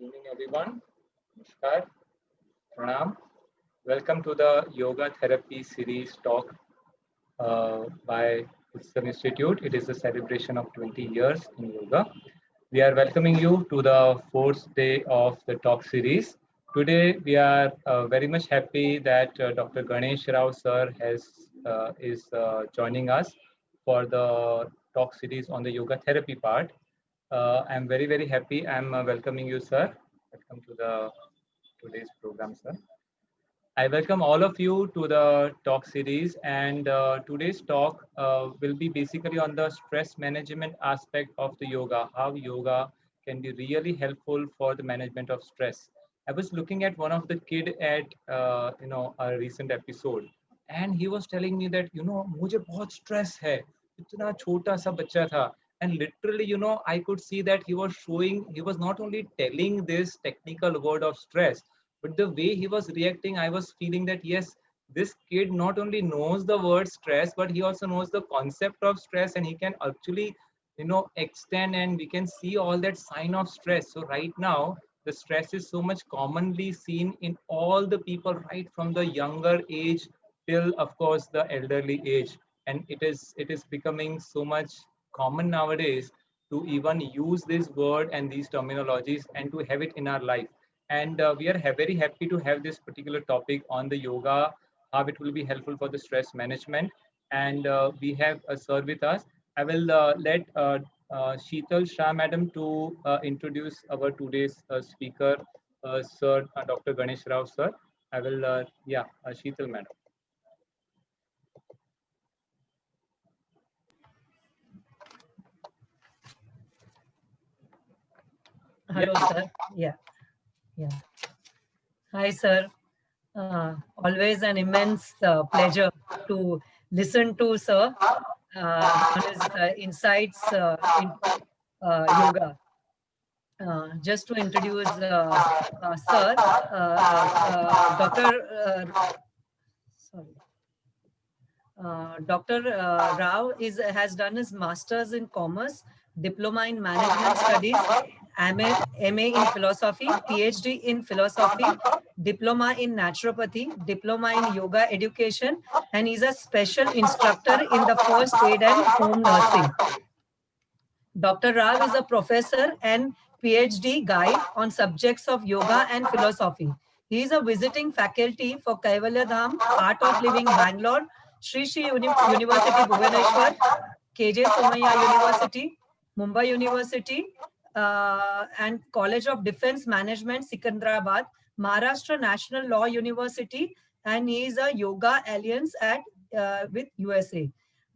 evening, everyone. Namaskar, Pranam. Welcome to the Yoga Therapy Series talk by Utsav Institute. It is a celebration of 20 years in yoga. We are welcoming you to the fourth day of the talk series. Today, we are very much happy that Dr. Ganesh Rao sir is joining us for the talk series on the yoga therapy part. I'm very happy. I'm welcoming you, sir. Welcome to the today's program, sir. I welcome all of you to the talk series, and today's talk will be basically on the stress management aspect of the yoga, how yoga can be really helpful for the management of stress. I was looking at one of the kid at a recent episode, and he was telling me that मुझे बहुत stress है, इतना छोटा सा बच्चा था, and literally I could see that he was not only telling this technical word of stress, but the way he was reacting, I was feeling that yes, this kid not only knows the word stress, but he also knows the concept of stress, and he can actually extend, and we can see all that sign of stress. So right now the stress is so much commonly seen in all the people, right from the younger age till of course the elderly age, and it is becoming so much common nowadays to even use this word and these terminologies and to have it in our life. And we are very happy to have this particular topic on the yoga, how it will be helpful for the stress management. And we have a sir with us. I will let Sheetal Shah madam to introduce our today's speaker, sir Dr. Ganesh Rao sir. I will, Sheetal madam. Hello, sir. Yeah. Hi, sir. Always an immense pleasure to listen to sir on his insights in yoga. Just to introduce sir, Dr. Sorry. Dr. Rao has done his master's in commerce, diploma in management studies, MA in philosophy, PhD in philosophy, diploma in naturopathy, diploma in yoga education, and he's a special instructor in the first aid and home nursing. Dr. Rao is a professor and PhD guide on subjects of yoga and philosophy. He is a visiting faculty for Kaivalya Dham, Art of Living Bangalore, Sri Sri University Bhubaneswar, KJ Somaiya University, Mumbai University, and College of Defense Management, Secunderabad, Maharashtra National Law University, and he is a Yoga Alliance with USA.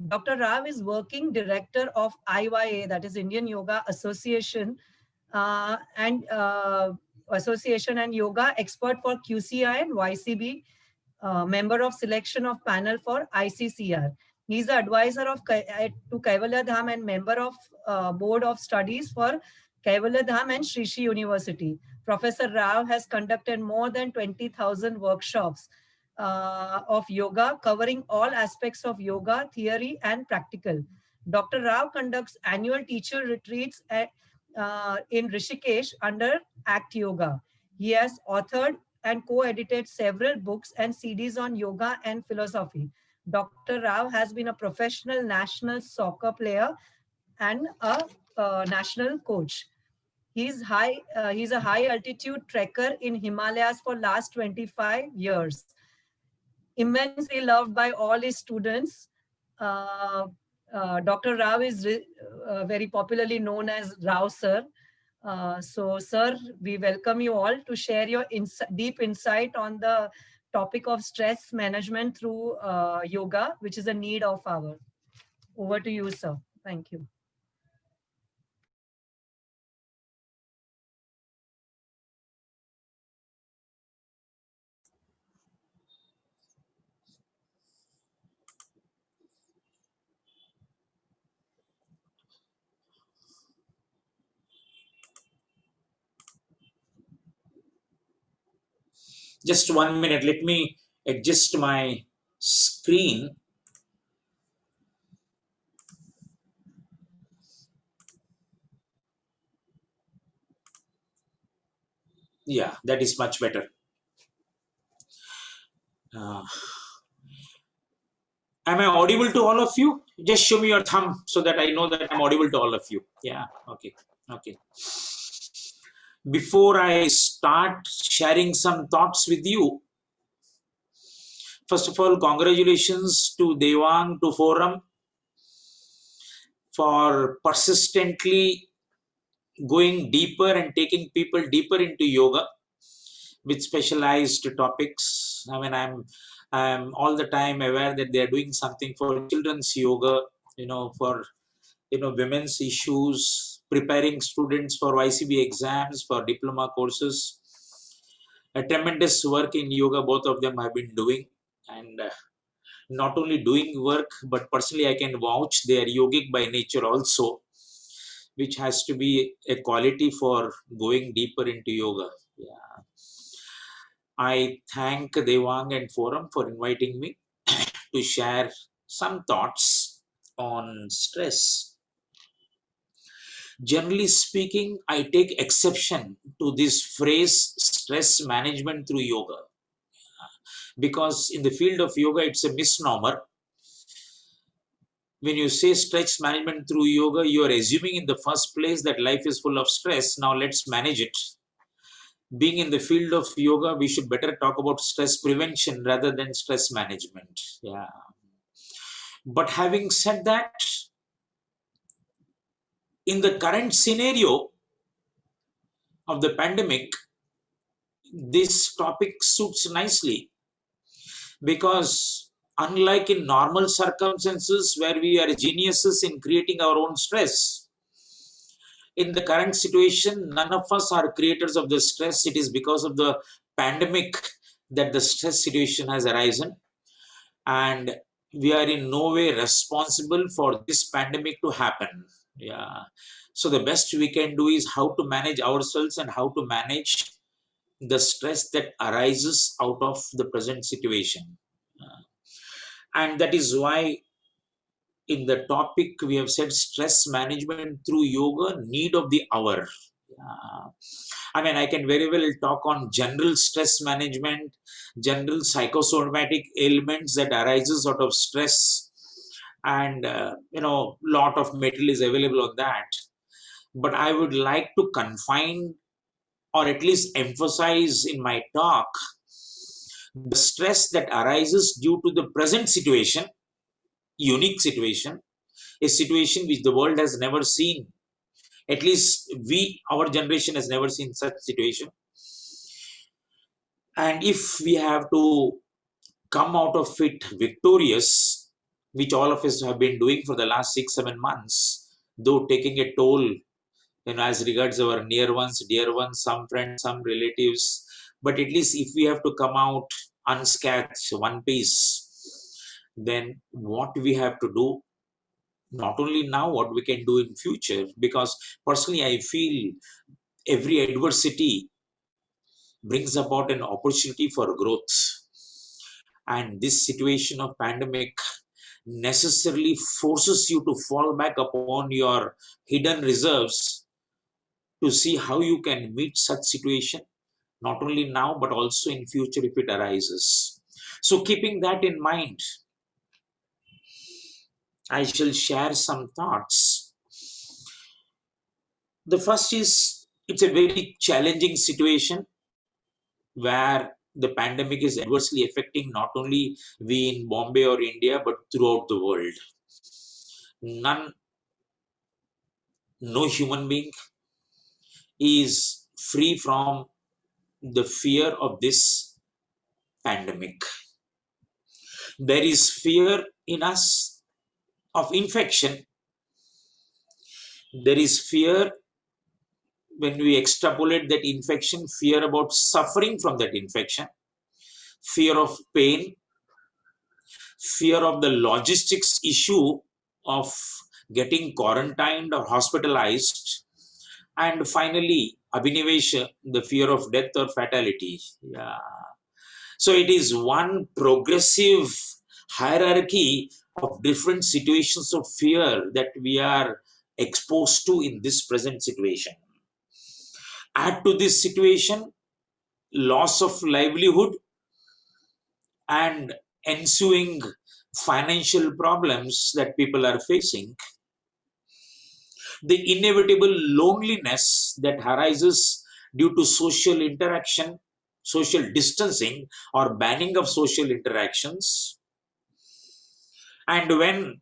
Dr. Rao is working director of IYA, that is Indian Yoga Association, and Association and Yoga expert for QCI and YCB, member of selection of panel for ICCR. He is the advisor of to Kaivalya Dham and member of board of studies for Kaivalya Dham and Sri Sri University. Professor Rao has conducted more than 20,000 workshops of yoga, covering all aspects of yoga, theory and practical. Dr. Rao conducts annual teacher retreats in Rishikesh under ACT Yoga. He has authored and co-edited several books and CDs on yoga and philosophy. Dr. Rao has been a professional national soccer player and a national coach. He's a high altitude trekker in Himalayas for last 25 years. Immensely loved by all his students. Dr. Rao is very popularly known as Rao Sir. So, sir, we welcome you all to share your deep insight on the topic of stress management through yoga, which is a need of our. Over to you, sir. Thank you. Just 1 minute. Let me adjust my screen. Yeah, that is much better. Uh, am I audible to all of you? Just show me your thumb so that I know that I'm audible to all of you. Yeah, okay, okay. Before I start sharing some thoughts with you, first of all, congratulations to Devang, to Forum for persistently going deeper and taking people deeper into yoga with specialized topics. I mean, I'm all the time aware that they are doing something for children's yoga, for women's issues, preparing students for YCB exams, for diploma courses. A tremendous work in yoga both of them have been doing, and not only doing work, but personally I can vouch they are yogic by nature also, which has to be a quality for going deeper into yoga. Yeah. I thank Devang and Forum for inviting me to share some thoughts on stress. Generally speaking, I take exception to this phrase stress management through yoga, because in the field of yoga, it's a misnomer. When you say stress management through yoga, you are assuming in the first place that life is full of stress. Now let's manage it. Being in the field of yoga, we should better talk about stress prevention rather than stress management. Yeah. But having said that, in the current scenario of the pandemic, this topic suits nicely, because unlike in normal circumstances where we are geniuses in creating our own stress, in the current situation, none of us are creators of the stress. It is because of the pandemic that the stress situation has arisen, and we are in no way responsible for this pandemic to happen. Yeah. So the best we can do is how to manage ourselves and how to manage the stress that arises out of the present situation. And that is why in the topic we have said stress management through yoga, need of the hour. I mean, I can very well talk on general stress management, general psychosomatic ailments that arises out of stress, and lot of material is available on that. But I would like to confine, or at least emphasize in my talk, the stress that arises due to the present situation, unique situation, a situation which the world has never seen. At least our generation has never seen such situation. And if we have to come out of it victorious, which all of us have been doing for the last 6-7 months, though taking a toll, as regards our near ones, dear ones, some friends, some relatives, but at least if we have to come out unscathed, one piece, then what we have to do, not only now, what we can do in future, because personally I feel every adversity brings about an opportunity for growth, and this situation of pandemic necessarily forces you to fall back upon your hidden reserves to see how you can meet such situation, not only now but also in future if it arises. So keeping that in mind, I shall share some thoughts. The first is, it's a very challenging situation where the pandemic is adversely affecting not only we in Bombay or India, but throughout the world. No human being is free from the fear of this pandemic. There is fear in us of infection. There is fear when we extrapolate that infection, fear about suffering from that infection, fear of pain, fear of the logistics issue of getting quarantined or hospitalized, and finally, abhinivesha, the fear of death or fatality. Yeah. So it is one progressive hierarchy of different situations of fear that we are exposed to in this present situation. Add to this situation loss of livelihood, and ensuing financial problems that people are facing, the inevitable loneliness that arises due to social interaction, social distancing, or banning of social interactions. And when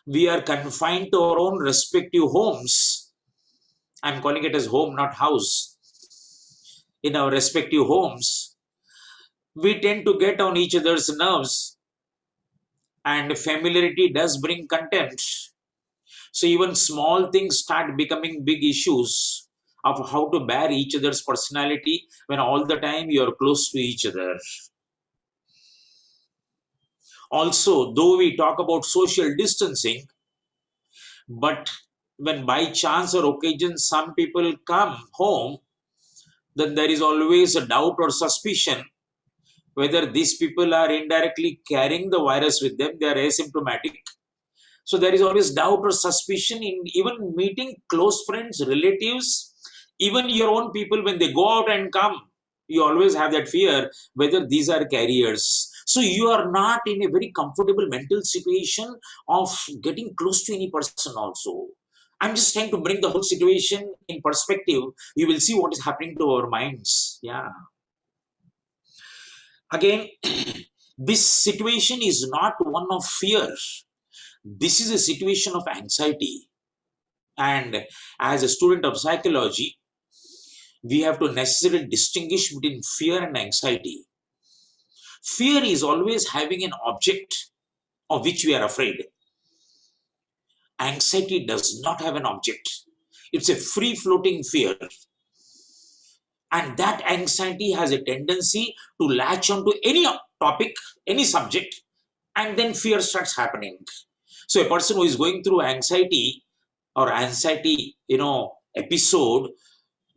we are confined to our own respective homes, I'm calling it as home, not house, in our respective homes, we tend to get on each other's nerves, and familiarity does bring contempt. So even small things start becoming big issues of how to bear each other's personality when all the time you are close to each other. Also, though we talk about social distancing, but when by chance or occasion some people come home, then there is always a doubt or suspicion whether these people are indirectly carrying the virus with them. They are asymptomatic. So there is always doubt or suspicion in even meeting close friends, relatives, even your own people. When they go out and come, you always have that fear whether these are carriers. So you are not in a very comfortable mental situation of getting close to any person also. I'm just trying to bring the whole situation in perspective. You will see what is happening to our minds. Yeah. Again, this situation is not one of fear. This is a situation of anxiety. And as a student of psychology, we have to necessarily distinguish between fear and anxiety. Fear is always having an object of which we are afraid. Anxiety does not have an object. It's a free-floating fear. And that anxiety has a tendency to latch onto any topic, any subject, and then fear starts happening. So a person who is going through anxiety or anxiety, episode,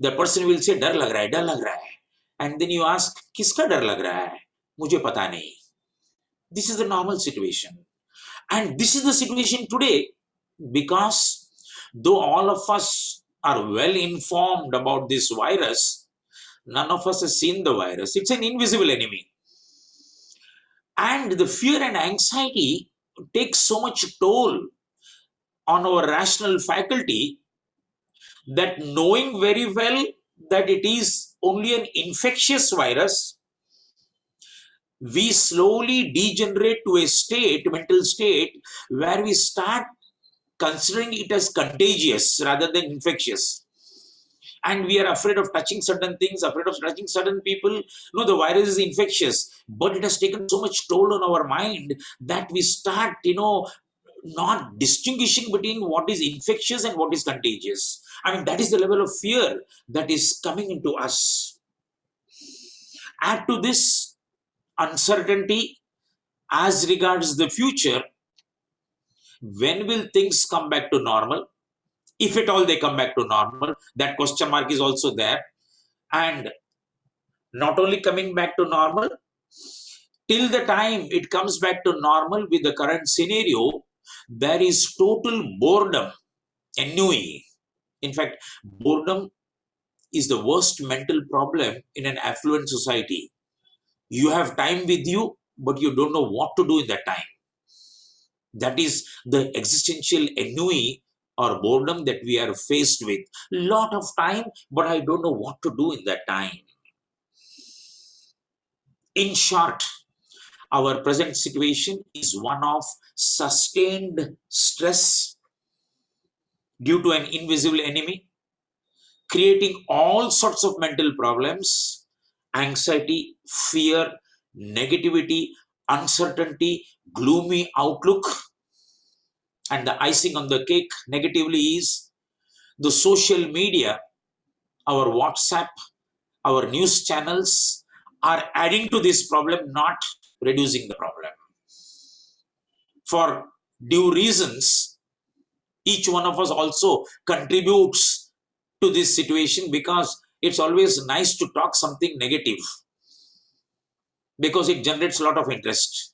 the person will say, डर लग रहा है, डर लग रहा है. And then you ask, किसका डर लग रहा है? मुझे पता नहीं. This is the normal situation. And this is the situation today, because though all of us are well informed about this virus, none of us has seen the virus. It's an invisible enemy. And the fear and anxiety takes so much toll on our rational faculty that, knowing very well that it is only an infectious virus, we slowly degenerate to a mental state, where we start considering it as contagious rather than infectious. And we are afraid of touching certain things, afraid of touching certain people. No, the virus is infectious, but it has taken so much toll on our mind that we start, not distinguishing between what is infectious and what is contagious. I mean, that is the level of fear that is coming into us. Add to this uncertainty as regards the future. When will things come back to normal? If at all they come back to normal, that question mark is also there. And not only coming back to normal, till the time it comes back to normal with the current scenario, there is total boredom, ennui. In fact, boredom is the worst mental problem in an affluent society. You have time with you, but you don't know what to do in that time. That is the existential ennui or boredom that we are faced with. Lot of time, but I don't know what to do in that time. In short, our present situation is one of sustained stress due to an invisible enemy, creating all sorts of mental problems, anxiety, fear, negativity, uncertainty, gloomy outlook. And the icing on the cake negatively is the social media, our WhatsApp, our news channels are adding to this problem, not reducing the problem. For due reasons, each one of us also contributes to this situation, because it's always nice to talk something negative, because it generates a lot of interest.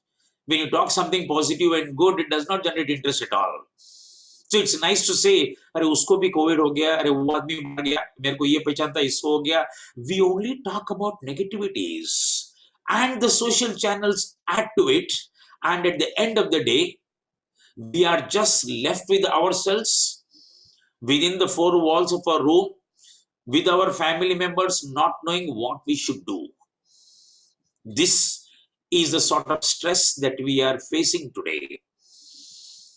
When you talk something positive and good, it does not generate interest at all. So it's nice to say, अरे उसको भी Covid हो गया, अरे वो आदमी मर गया, मेरे को ये पहचान था, इसको हो गया. We only talk about negativities, and the social channels add to it. And at the end of the day, we are just left with ourselves within the four walls of our room, with our family members, not knowing what we should do. This is the sort of stress that we are facing today.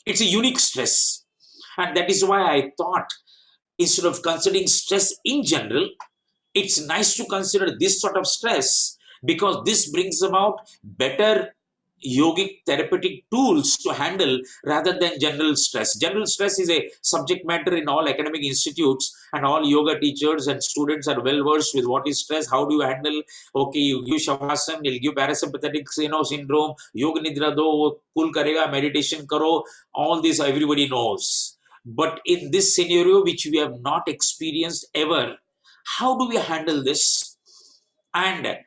It's a unique stress. And that is why I thought, instead of considering stress in general, it's nice to consider this sort of stress, because this brings about better yogic therapeutic tools to handle rather than general stress. General stress is a subject matter in all academic institutes, and all yoga teachers and students are well versed with what is stress, how do you handle. Okay, you give shavasana, you'll give parasympathetic syndrome, yoga nidra do, cool karega, meditation karo, all this everybody knows. But in this scenario, which we have not experienced ever, how do we handle this? And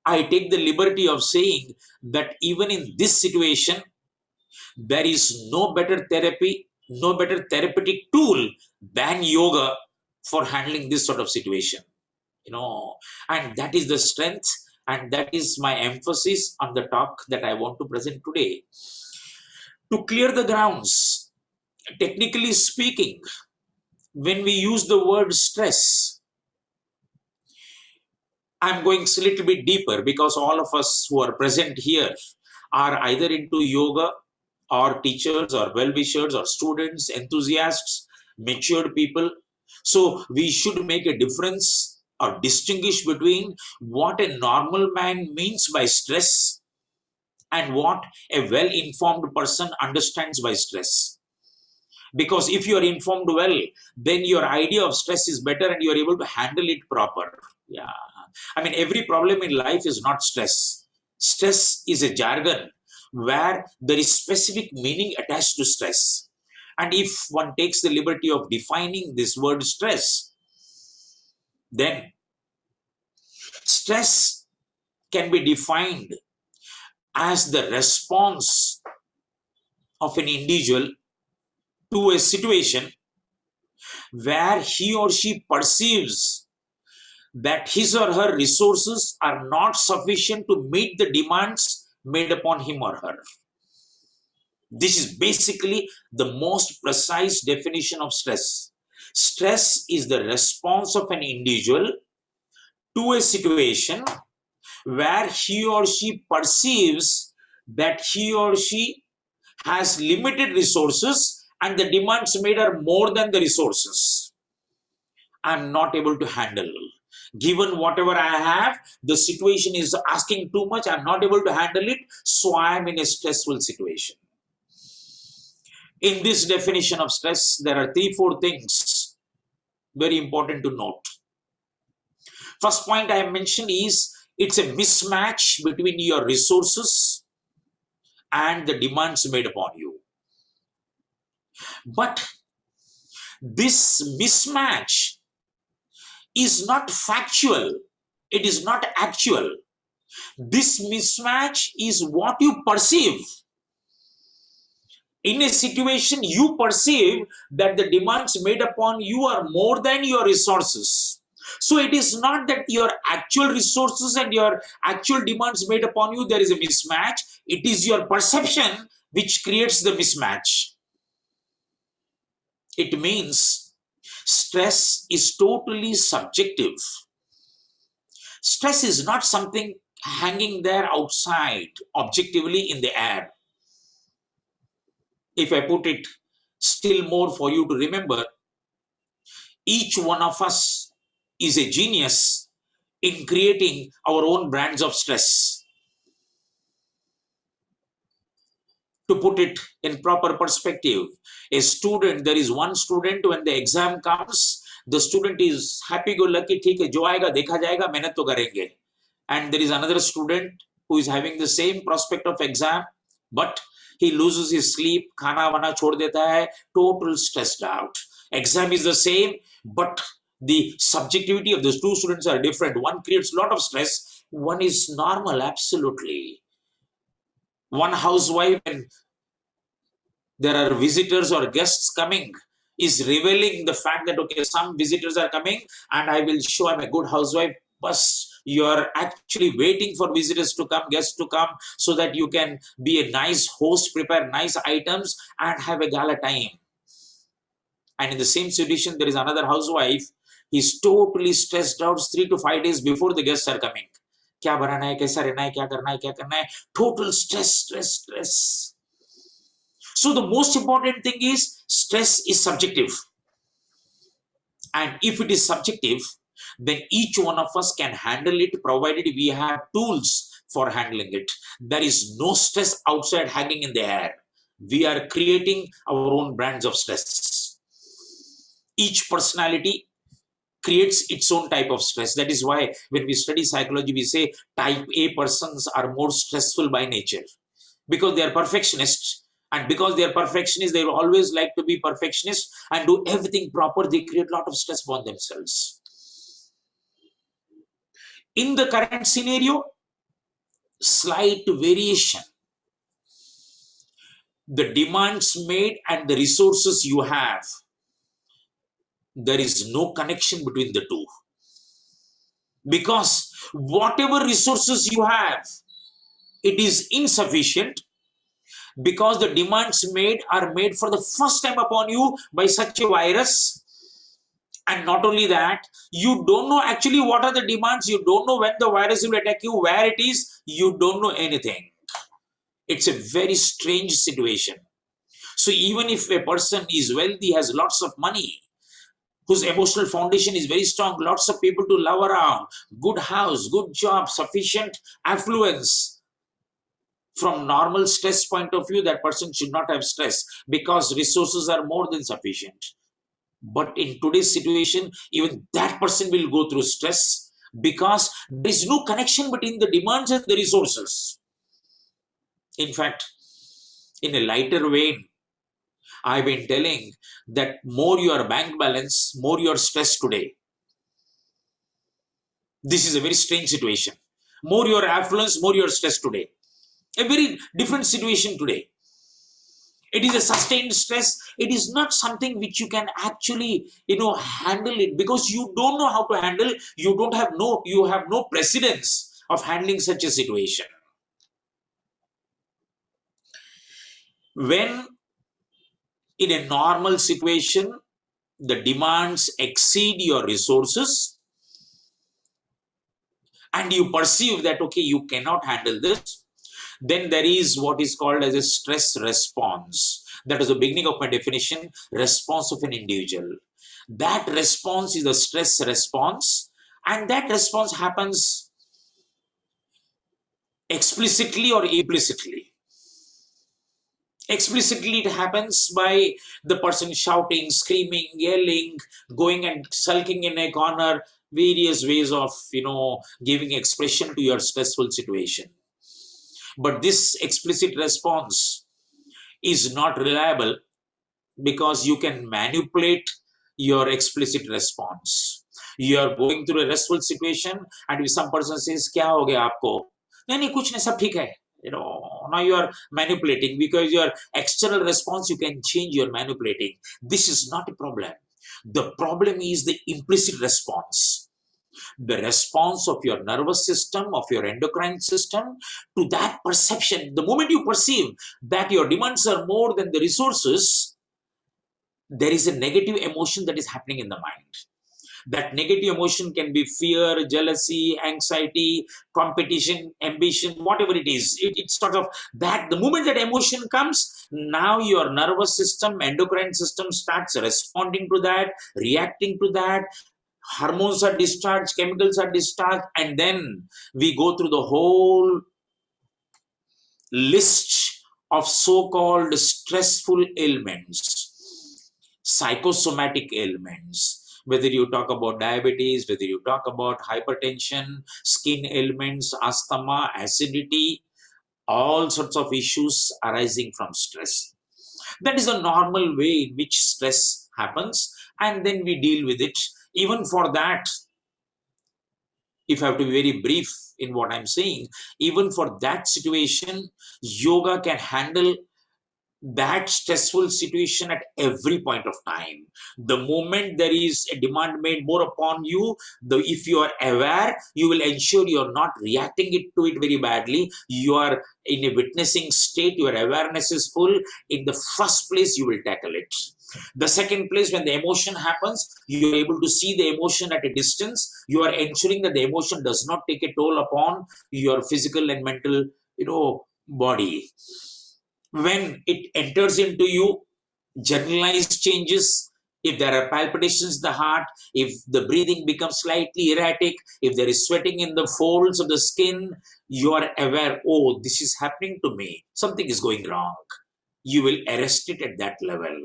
I take the liberty of saying that even in this situation, there is no better therapy, no better therapeutic tool than yoga for handling this sort of situation. And that is the strength, and that is my emphasis on the talk that I want to present today. To clear the grounds, technically speaking, when we use the word stress, I'm going a little bit deeper, because all of us who are present here are either into yoga, or teachers, or well-wishers, or students, enthusiasts, matured people. So we should make a difference or distinguish between what a normal man means by stress and what a well-informed person understands by stress. Because if you are informed well, then your idea of stress is better and you are able to handle it proper. Yeah. I mean, every problem in life is not stress. Stress is a jargon where there is specific meaning attached to stress. And if one takes the liberty of defining this word stress, then stress can be defined as the response of an individual to a situation where he or she perceives that his or her resources are not sufficient to meet the demands made upon him or her. This is basically the most precise definition of stress. Stress is the response of an individual to a situation where he or she perceives that he or she has limited resources and the demands made are more than the resources. I'm not able to handle. Given whatever I have, the situation is asking too much. I'm not able to handle it, so I'm in a stressful situation. In this definition of stress, there are 3-4 things very important to note. First point I mentioned is it's a mismatch between your resources and the demands made upon you. But this mismatch is not factual. It is not actual. This mismatch is what you perceive. In a situation, you perceive that the demands made upon you are more than your resources. So it is not that your actual resources and your actual demands made upon you, there is a mismatch. It is your perception which creates the mismatch. It means stress is totally subjective. Stress is not something hanging there outside, objectively in the air. If I put it still more for you to remember, each one of us is a genius in creating our own brands of stress. To put it in proper perspective, a student, there is one student, when the exam comes, the student is happy-go-lucky, theek hai, jo aayega dekha jayega, mehnat to karenge. And there is another student who is having the same prospect of exam, but he loses his sleep, khana wana chhod deta hai, total stressed out. Exam is the same, but the subjectivity of those two students are different. One creates a lot of stress, one is normal, absolutely. One housewife, and there are visitors or guests coming is revealing the fact that, okay, some visitors are coming and I will show I'm a good housewife. But you are actually waiting for visitors to come, guests to come, so that you can be a nice host, prepare nice items and have a gala time. And in the same situation, there is another housewife. He's totally stressed out 3 to 5 days before the guests are coming. क्या बनाना है, कैसा रहना है, क्या करना है, क्या करना है. Total stress. So the most important thing is stress is subjective. And if it is subjective, then each one of us can handle it, provided we have tools for handling it. There is no stress outside hanging in the air. We are creating our own brands of stress. Each personality creates its own type of stress. That is why when we study psychology, we say type A persons are more stressful by nature, because they are perfectionists. And because they are perfectionists, they will always like to be perfectionists and do everything proper. They create a lot of stress upon themselves. In the current scenario, slight variation. The demands made and the resources you have, there is no connection between the two. Because whatever resources you have, it is insufficient, because the demands made are made for the first time upon you by such a virus. And not only that, you don't know actually what are the demands. You don't know when the virus will attack you, where it is. You don't know anything. It's a very strange situation. So even if a person is wealthy, has lots of money, whose emotional foundation is very strong, lots of people to love around, good house, good job, sufficient affluence, from normal stress point of view, that person should not have stress, because resources are more than sufficient. But in today's situation, even that person will go through stress, because there is no connection between the demands and the resources. In fact, in a lighter vein, I've been telling that more your bank balance, more your stress today. This is a very strange situation. More your affluence, more your stress today. A very different situation today. It is a sustained stress. It is not something which you can actually, handle it, because you don't know how to handle. You have no precedence of handling such a situation. When in a normal situation, the demands exceed your resources, and you perceive that, okay, you cannot handle this, then there is what is called as a stress response. That is the beginning of my definition, response of an individual. That response is a stress response, and that response happens explicitly or implicitly. Explicitly, it happens by the person shouting, screaming, yelling, going and sulking in a corner, various ways of, giving expression to your stressful situation. But this explicit response is not reliable, because you can manipulate your explicit response. You are going through a stressful situation, and if some person says, "Kya ho gaya aapko?" "Nahi, kuch nahi, sab theek hai." Now you are manipulating, because your external response you can change, you are manipulating. This is not a problem. The problem is the implicit response. The response of your nervous system, of your endocrine system to that perception. The moment you perceive that your demands are more than the resources, there is a negative emotion that is happening in the mind. That negative emotion can be fear, jealousy, anxiety, competition, ambition, whatever it is. It's sort of that. The moment that emotion comes, now your nervous system, endocrine system starts responding to that, reacting to that. Hormones are discharged, chemicals are discharged, and then we go through the whole list of so-called stressful ailments, psychosomatic ailments. Whether you talk about diabetes, whether you talk about hypertension, skin ailments, asthma, acidity, all sorts of issues arising from stress. That is a normal way in which stress happens, and then we deal with it. Even for that, if I have to be very brief in what I'm saying, even for that situation, yoga can handle that stressful situation at every point of time. The moment there is a demand made more upon you, if you are aware, you will ensure you are not reacting to it very badly. You are in a witnessing state, your awareness is full. In the first place, you will tackle it. The second place, when the emotion happens, you are able to see the emotion at a distance. You are ensuring that the emotion does not take a toll upon your physical and mental, body. When it enters into you, generalized changes, if there are palpitations in the heart, if the breathing becomes slightly erratic, if there is sweating in the folds of the skin, you are aware, oh, this is happening to me, something is going wrong. You will arrest it at that level.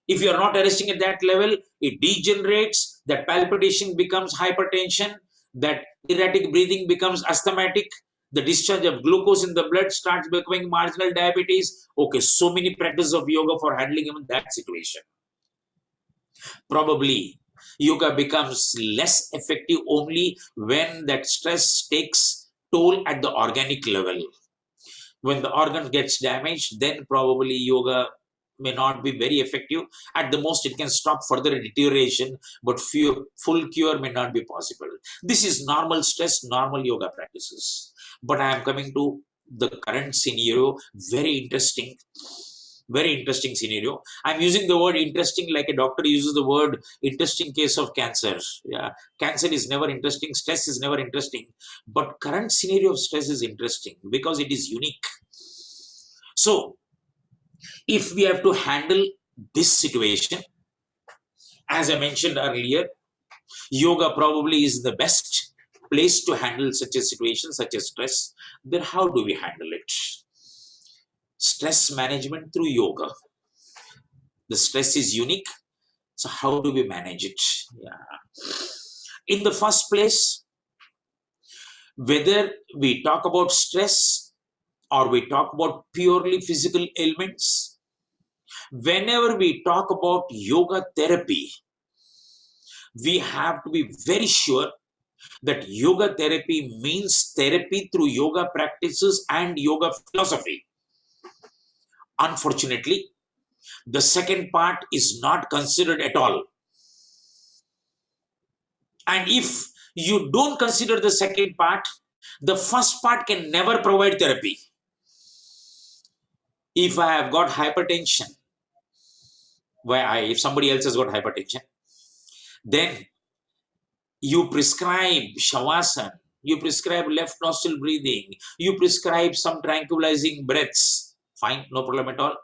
If you are not arresting at that level, it degenerates, that palpitation becomes hypertension, that erratic breathing becomes asthmatic, the discharge of glucose in the blood starts becoming marginal diabetes. Okay, so many practices of yoga for handling even that situation. Probably yoga becomes less effective only when that stress takes toll at the organic level. When the organ gets damaged, then probably yoga may not be very effective. At the most, it can stop further deterioration, but full cure may not be possible. This is normal stress, normal yoga practices. But I am coming to the current scenario, very interesting scenario. I'm using the word interesting like a doctor uses the word interesting case of cancer. Yeah, cancer is never interesting, stress is never interesting, but current scenario of stress is interesting because it is unique. So if we have to handle this situation, as I mentioned earlier, yoga probably is the best place to handle such a situation, such as stress. Then how do we handle it? Stress management through yoga. The stress is unique. So how do we manage it? Yeah. In the first place, whether we talk about stress or we talk about purely physical ailments, whenever we talk about yoga therapy, we have to be very sure that yoga therapy means therapy through yoga practices and yoga philosophy. Unfortunately, the second part is not considered at all. And if you don't consider the second part, the first part can never provide therapy. If I have got hypertension, if somebody else has got hypertension, then you prescribe shavasana, you prescribe left nostril breathing, you prescribe some tranquilizing breaths, fine, no problem at all.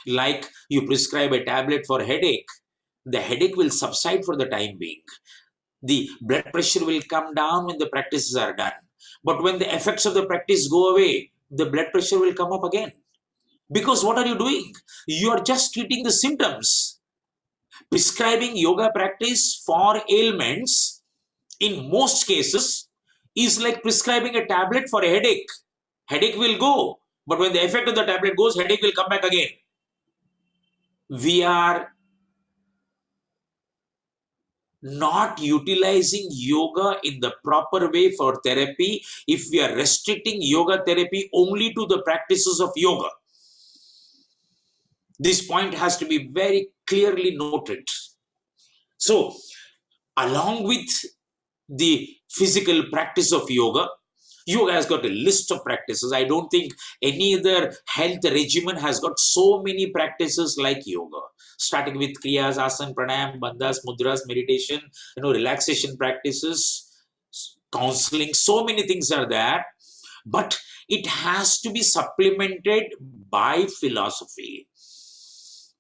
Like you prescribe a tablet for headache, the headache will subside for the time being. The blood pressure will come down when the practices are done. But when the effects of the practice go away, the blood pressure will come up again. Because what are you doing? You are just treating the symptoms. Prescribing yoga practice for ailments, in most cases, is like prescribing a tablet for a headache. Headache will go, but when the effect of the tablet goes, headache will come back again. We are not utilizing yoga in the proper way for therapy if we are restricting yoga therapy only to the practices of yoga. This point has to be very clearly noted. So, along with the physical practice of yoga, yoga has got a list of practices. I don't think any other health regimen has got so many practices like yoga. Starting with kriyas, asana, pranayam, bandhas, mudras, meditation, relaxation practices, counseling, so many things are there. But it has to be supplemented by philosophy.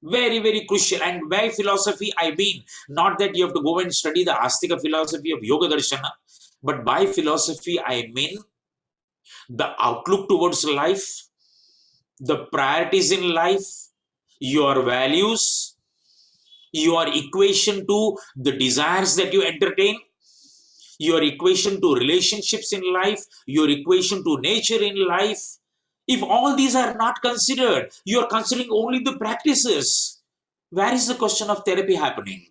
Very, very crucial. And by philosophy, I mean not that you have to go and study the Astika philosophy of Yoga Darshana, but by philosophy, I mean the outlook towards life, the priorities in life, your values, your equation to the desires that you entertain, your equation to relationships in life, your equation to nature in life. If all these are not considered, you are considering only the practices. Where is the question of therapy happening?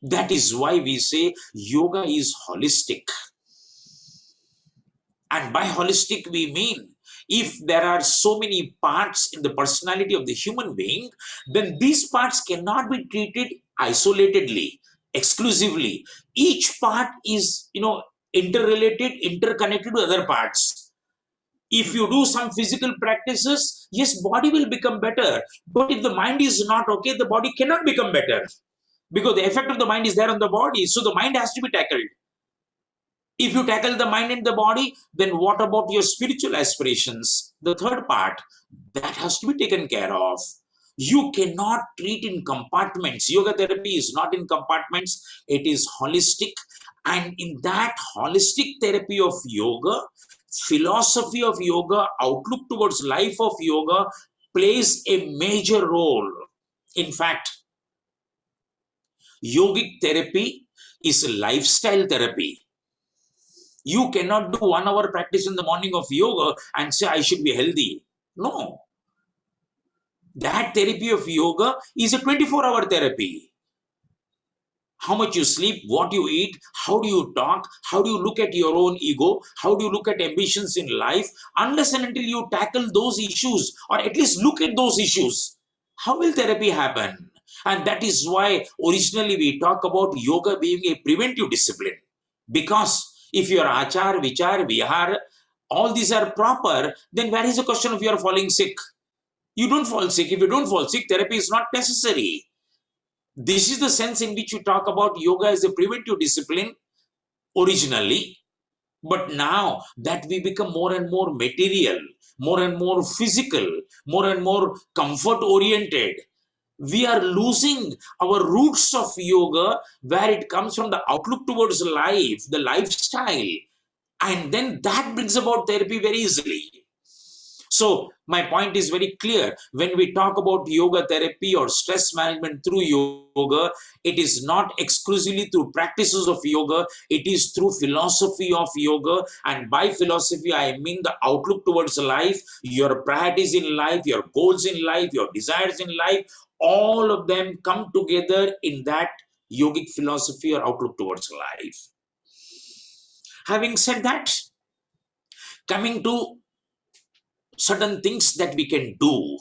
That is why we say yoga is holistic. And by holistic, we mean if there are so many parts in the personality of the human being, then these parts cannot be treated isolatedly, exclusively. Each part is, interrelated, interconnected to other parts. If you do some physical practices, yes, body will become better. But if the mind is not okay, the body cannot become better, because the effect of the mind is there on the body. So the mind has to be tackled. If you tackle the mind and the body, then what about your spiritual aspirations? The third part, that has to be taken care of. You cannot treat in compartments. Yoga therapy is not in compartments, it is holistic. And in that holistic therapy of yoga, philosophy of yoga, outlook towards life of yoga plays a major role. In fact, yogic therapy is a lifestyle therapy. You cannot do 1 hour practice in the morning of yoga and say, I should be healthy. No. That therapy of yoga is a 24-hour therapy. How much you sleep, what you eat, how do you talk, how do you look at your own ego, how do you look at ambitions in life, unless and until you tackle those issues, or at least look at those issues, how will therapy happen? And that is why originally we talk about yoga being a preventive discipline. Because if your achar, vichar, vihar, all these are proper, then where is the question of you are falling sick? You don't fall sick. If you don't fall sick, therapy is not necessary. This is the sense in which you talk about yoga as a preventive discipline originally. But now that we become more and more material, more and more physical, more and more comfort oriented, we are losing our roots of yoga, where it comes from the outlook towards life, the lifestyle, and then that brings about therapy very easily. So my point is very clear. When we talk about yoga therapy or stress management through yoga, it is not exclusively through practices of yoga, it is through philosophy of yoga. And by philosophy, I mean the outlook towards life, your priorities in life, your goals in life, your desires in life, all of them come together in that yogic philosophy or outlook towards life. Having said that, coming to certain things that we can do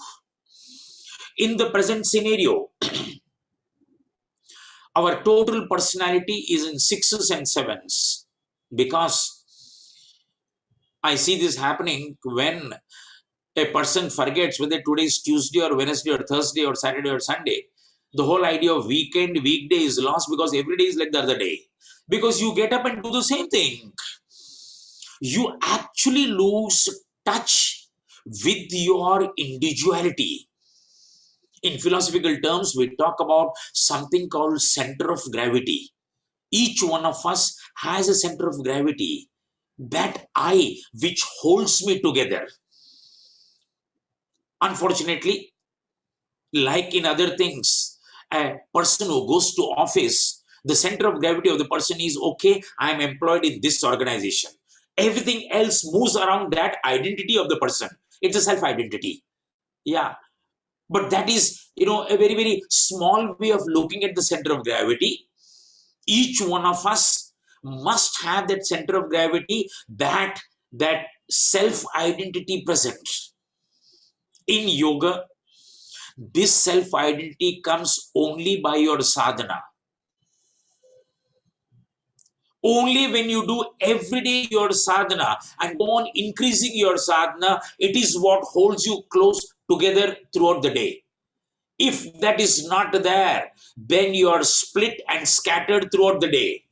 in the present scenario, our total personality is in 6s and 7s, because I see this happening when a person forgets whether today is Tuesday or Wednesday or Thursday or Saturday or Sunday. The whole idea of weekend, weekday is lost, because every day is like the other day. Because you get up and do the same thing. You actually lose touch with your individuality. In philosophical terms, we talk about something called center of gravity. Each one of us has a center of gravity, that I which holds me together. Unfortunately, like in other things, a person who goes to office, the center of gravity of the person is, okay, I am employed in this organization. Everything else moves around that identity of the person. It's a self-identity. Yeah. But that is, a very, very small way of looking at the center of gravity. Each one of us must have that center of gravity, that self-identity present. In yoga, this self-identity comes only by your sadhana. Only when you do every day your sadhana and go on increasing your sadhana, it is what holds you close together throughout the day. If that is not there, then you are split and scattered throughout the day.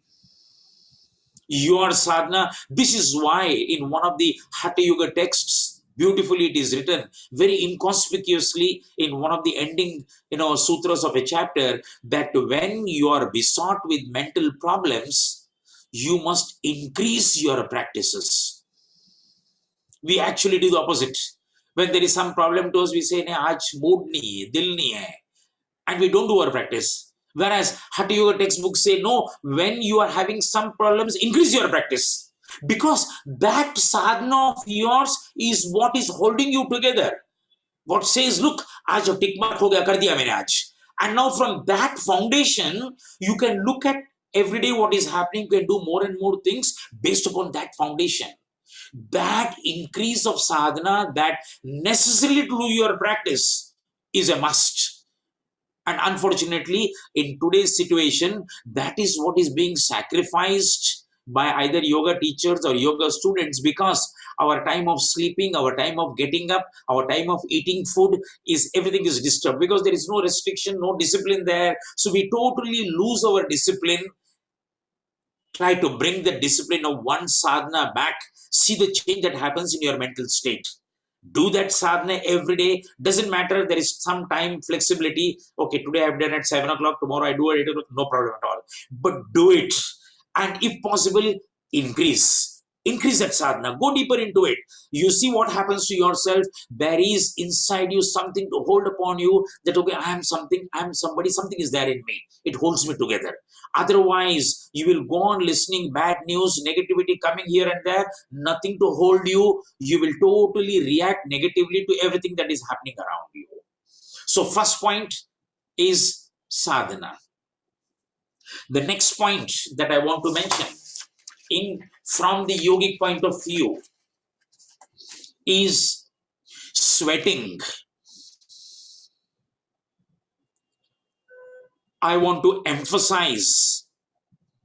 Your sadhana, this is why in one of the Hatha Yoga texts, beautifully it is written very inconspicuously in one of the ending sutras of a chapter, that when you are besought with mental problems, you must increase your practices. We actually do the opposite. When there is some problem to us, we say, aaj mood nahi hai, dil nahi hai, and we don't do our practice. Whereas Hatha Yoga textbooks say, no, when you are having some problems, increase your practice. Because that sadhana of yours is what is holding you together. What says, look, aaj tick mark ho gaya, kar diya maine aaj. And now from that foundation, you can look at every day what is happening, you can do more and more things based upon that foundation. that increase of sadhana, that necessarily to do your practice is a must. And unfortunately, in today's situation, that is what is being sacrificed by either yoga teachers or yoga students, because our time of sleeping, our time of getting up, our time of eating food is everything is disturbed because there is no restriction, no discipline there. So we totally lose our discipline. Try to bring the discipline of one sadhana back. See the change that happens in your mental state. Do that sadhana every day. Doesn't matter, there is some time flexibility. Okay, today I've done at 7 o'clock, tomorrow I do at 8 o'clock, no problem at all. But do it. And if possible, increase that sadhana. Go deeper into it. You see what happens to yourself. There is inside you something to hold upon you that, okay, I am something, I am somebody, something is there in me. It holds me together. Otherwise, you will go on listening bad news, negativity coming here and there, nothing to hold you. You will totally react negatively to everything that is happening around you. So first point is sadhana. The next point that I want to mention from the yogic point of view is sweating. I want to emphasize,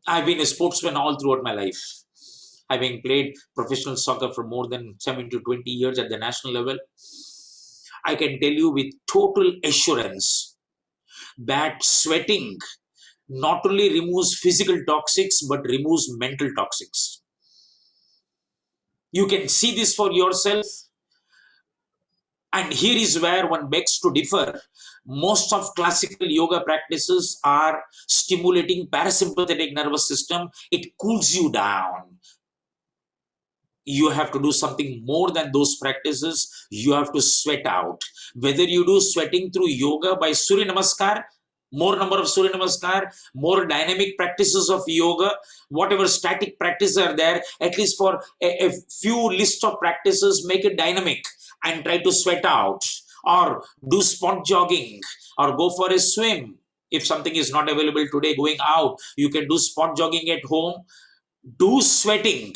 I've been a sportsman all throughout my life. Having played professional soccer for more than 7 to 20 years at the national level, I can tell you with total assurance that sweating not only removes physical toxics, but removes mental toxics. You can see this for yourself. And here is where one begs to differ. Most of classical yoga practices are stimulating parasympathetic nervous system. It cools you down. You have to do something more than those practices. You have to sweat out. Whether you do sweating through yoga by Surya Namaskar, more number of Surya Namaskar, more dynamic practices of yoga, whatever static practices are there, at least for a few list of practices, make it dynamic and try to sweat out, or do spot jogging, or go for a swim. If something is not available today, going out, you can do spot jogging at home. Do sweating.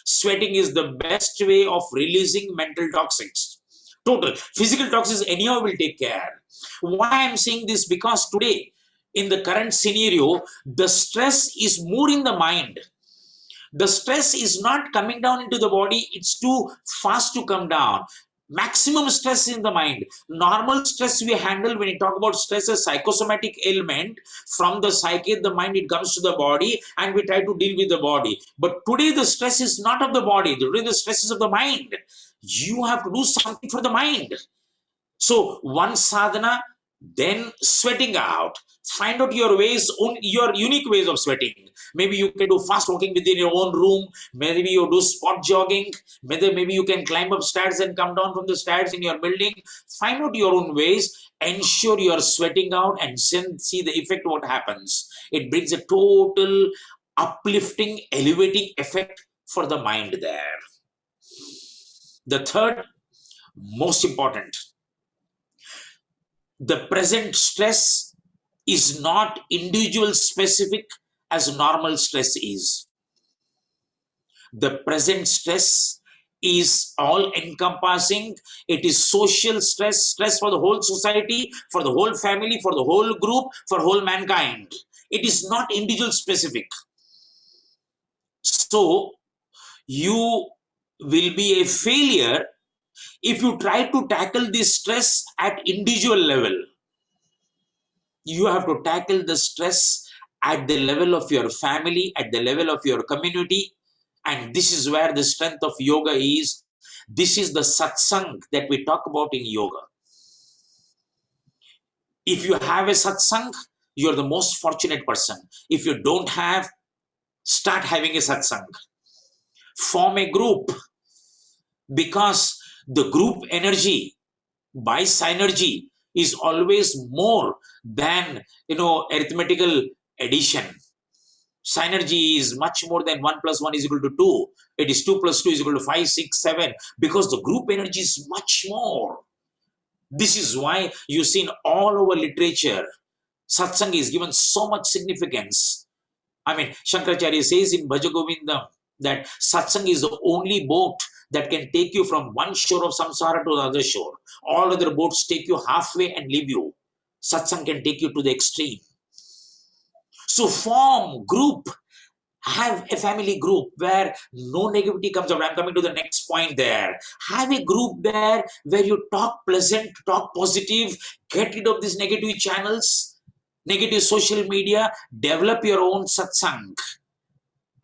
Sweating is the best way of releasing mental toxics. Total physical toxins anyhow will take care. Why I'm saying this? Because today, in the current scenario, the stress is more in the mind. The stress is not coming down into the body. It's too fast to come down. Maximum stress in the mind. Normal stress we handle when we talk about stress as psychosomatic ailment. From the psyche, the mind, it comes to the body and we try to deal with the body. But today the stress is not of the body. Today the stress is of the mind. You have to do something for the mind. So one sadhana, then sweating out. Find out your ways, your unique ways of sweating. Maybe you can do fast walking within your own room. Maybe you do spot jogging. Maybe you can climb up stairs and come down from the stairs in your building. Find out your own ways. Ensure you are sweating out and see the effect what happens. It brings a total uplifting, elevating effect for the mind there. The third, most important, the present stress is not individual specific as normal stress is. The present stress is all encompassing. It is social stress, stress for the whole society, for the whole family, for the whole group, for whole mankind. It is not individual specific. So you will be a failure if you try to tackle this stress at individual level. You have to tackle the stress at the level of your family, at the level of your community. And this is where the strength of yoga is. This is the satsang that we talk about in yoga. If you have a satsang, you're the most fortunate person. If you don't have, start having a satsang. Form a group, because the group energy by synergy is always more than arithmetical addition. Synergy is much more than 1 plus 1 is equal to 2. It is 2 plus 2 is equal to 5, 6, 7, because the group energy is much more. This is why you see in all over literature, satsang is given so much significance. I mean, Shankaracharya says in Bhaja Govindam, that satsang is the only boat that can take you from one shore of samsara to the other shore. All other boats take you halfway and leave you. Satsang can take you to the extreme. So form group, have a family group where no negativity comes out. I'm coming to the next point there. Have a group there where you talk pleasant, talk positive, get rid of these negative channels, negative social media, develop your own satsang.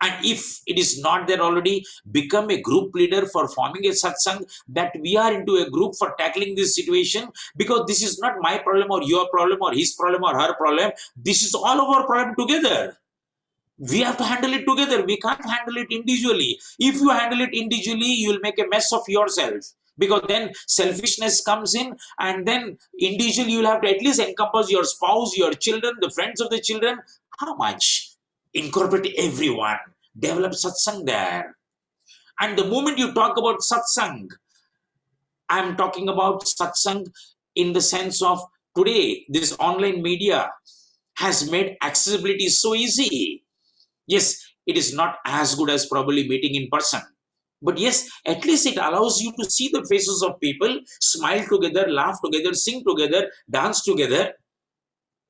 And if it is not there already, become a group leader for forming a satsang, that we are into a group for tackling this situation, because this is not my problem or your problem or his problem or her problem. This is all of our problem together. We have to handle it together. We can't handle it individually. If you handle it individually, you will make a mess of yourself, because then selfishness comes in, and then individually you will have to at least encompass your spouse, your children, the friends of the children. How much? Incorporate everyone. Develop satsang there. And the moment you talk about satsang, I'm talking about satsang in the sense of today, this online media has made accessibility so easy. Yes, it is not as good as probably meeting in person. But yes, at least it allows you to see the faces of people, smile together, laugh together, sing together, dance together.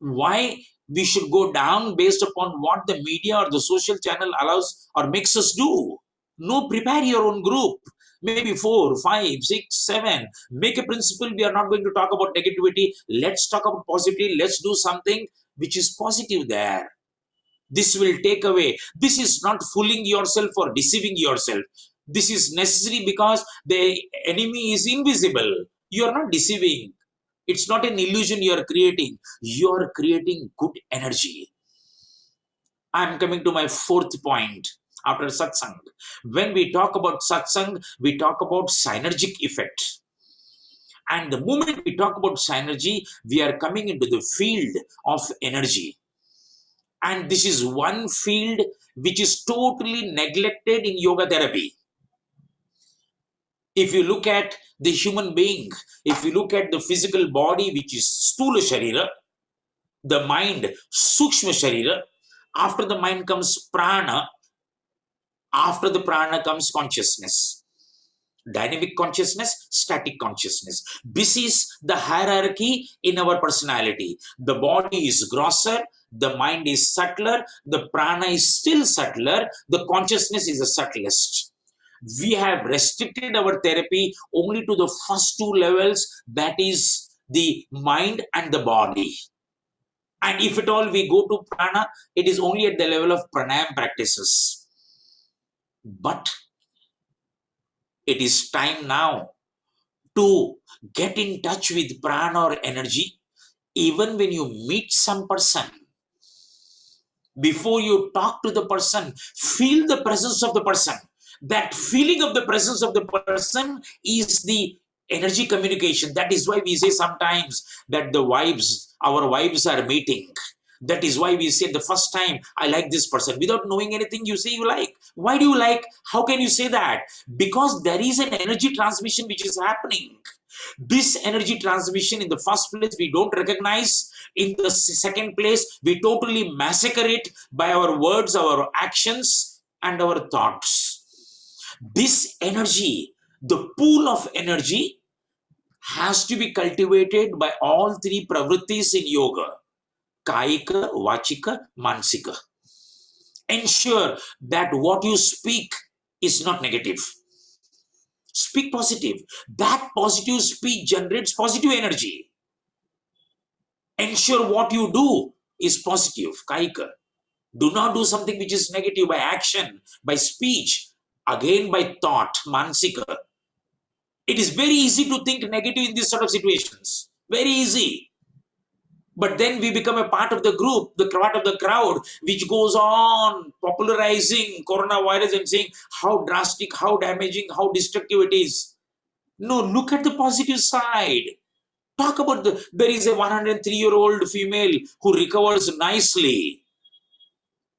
Why we should go down based upon what the media or the social channel allows or makes us do? No, prepare your own group. Maybe 4, 5, 6, 7. Make a principle. We are not going to talk about negativity. Let's talk about positivity. Let's do something which is positive there. This will take away. This is not fooling yourself or deceiving yourself. This is necessary because the enemy is invisible. You are not deceiving. It's not an illusion you are creating. You are creating good energy. I am coming to my fourth point after satsang. When we talk about satsang, we talk about synergic effect. And the moment we talk about synergy, we are coming into the field of energy. And this is one field which is totally neglected in yoga therapy. If you look at the human being, if you look at the physical body, which is Stula Sharira, the mind, Sukshma Sharira, after the mind comes prana, after the prana comes consciousness. Dynamic consciousness, static consciousness. This is the hierarchy in our personality. The body is grosser, the mind is subtler, the prana is still subtler, the consciousness is the subtlest. We have restricted our therapy only to the first two levels, that is the mind and the body. And if at all we go to prana, it is only at the level of pranayam practices. But it is time now to get in touch with prana or energy. Even when you meet some person, before you talk to the person, feel the presence of the person. That feeling of the presence of the person is the energy communication. That is why we say sometimes that our vibes are meeting. That is why we say the first time, I like this person. Without knowing anything, you say you like. Why do you like? How can you say that? Because there is an energy transmission which is happening. This energy transmission, in the first place, we don't recognize. In the second place, we totally massacre it by our words, our actions, and our thoughts. This energy, the pool of energy, has to be cultivated by all three pravrittis in yoga: Kayika, Vachika, Mansika. Ensure that what you speak is not negative. Speak positive. That positive speech generates positive energy. Ensure what you do is positive, Kayika. Do not do something which is negative by action, by speech, again by thought, Mansika. It is very easy to think negative in these sort of situations. Very easy. But then we become a part of the group, the part of the crowd, which goes on popularizing coronavirus and saying how drastic, how damaging, how destructive it is. No, look at the positive side. Talk about there is a 103-year-old female who recovers nicely.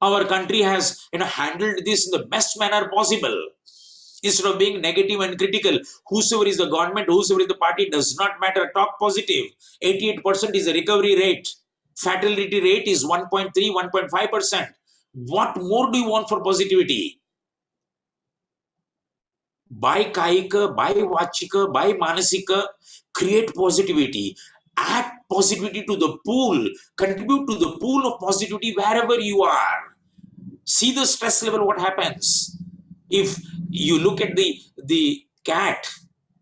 Our country has handled this in the best manner possible. Instead of being negative and critical, whosoever is the government, whosoever is the party, does not matter. Talk positive. 88% is the recovery rate. Fatality rate is 1.3, 1.5%. What more do you want for positivity? by Kaika, by Vachika, by Manasika, create positivity. Add positivity to the pool. Contribute to the pool of positivity wherever you are. See the stress level, what happens. If you look at the cat,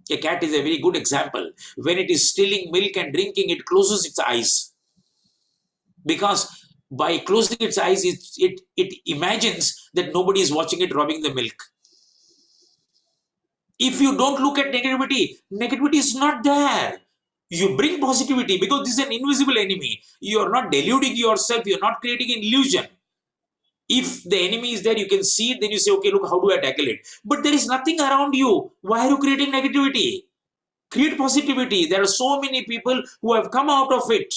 a cat is a very good example. When it is stealing milk and drinking, it closes its eyes. Because by closing its eyes, it imagines that nobody is watching it robbing the milk. If you don't look at negativity, negativity is not there. You bring positivity because this is an invisible enemy. You are not deluding yourself. You are not creating an illusion. If the enemy is there, you can see it, then you say, okay, look, how do I tackle it? But there is nothing around you. Why are you creating negativity? Create positivity. There are so many people who have come out of it.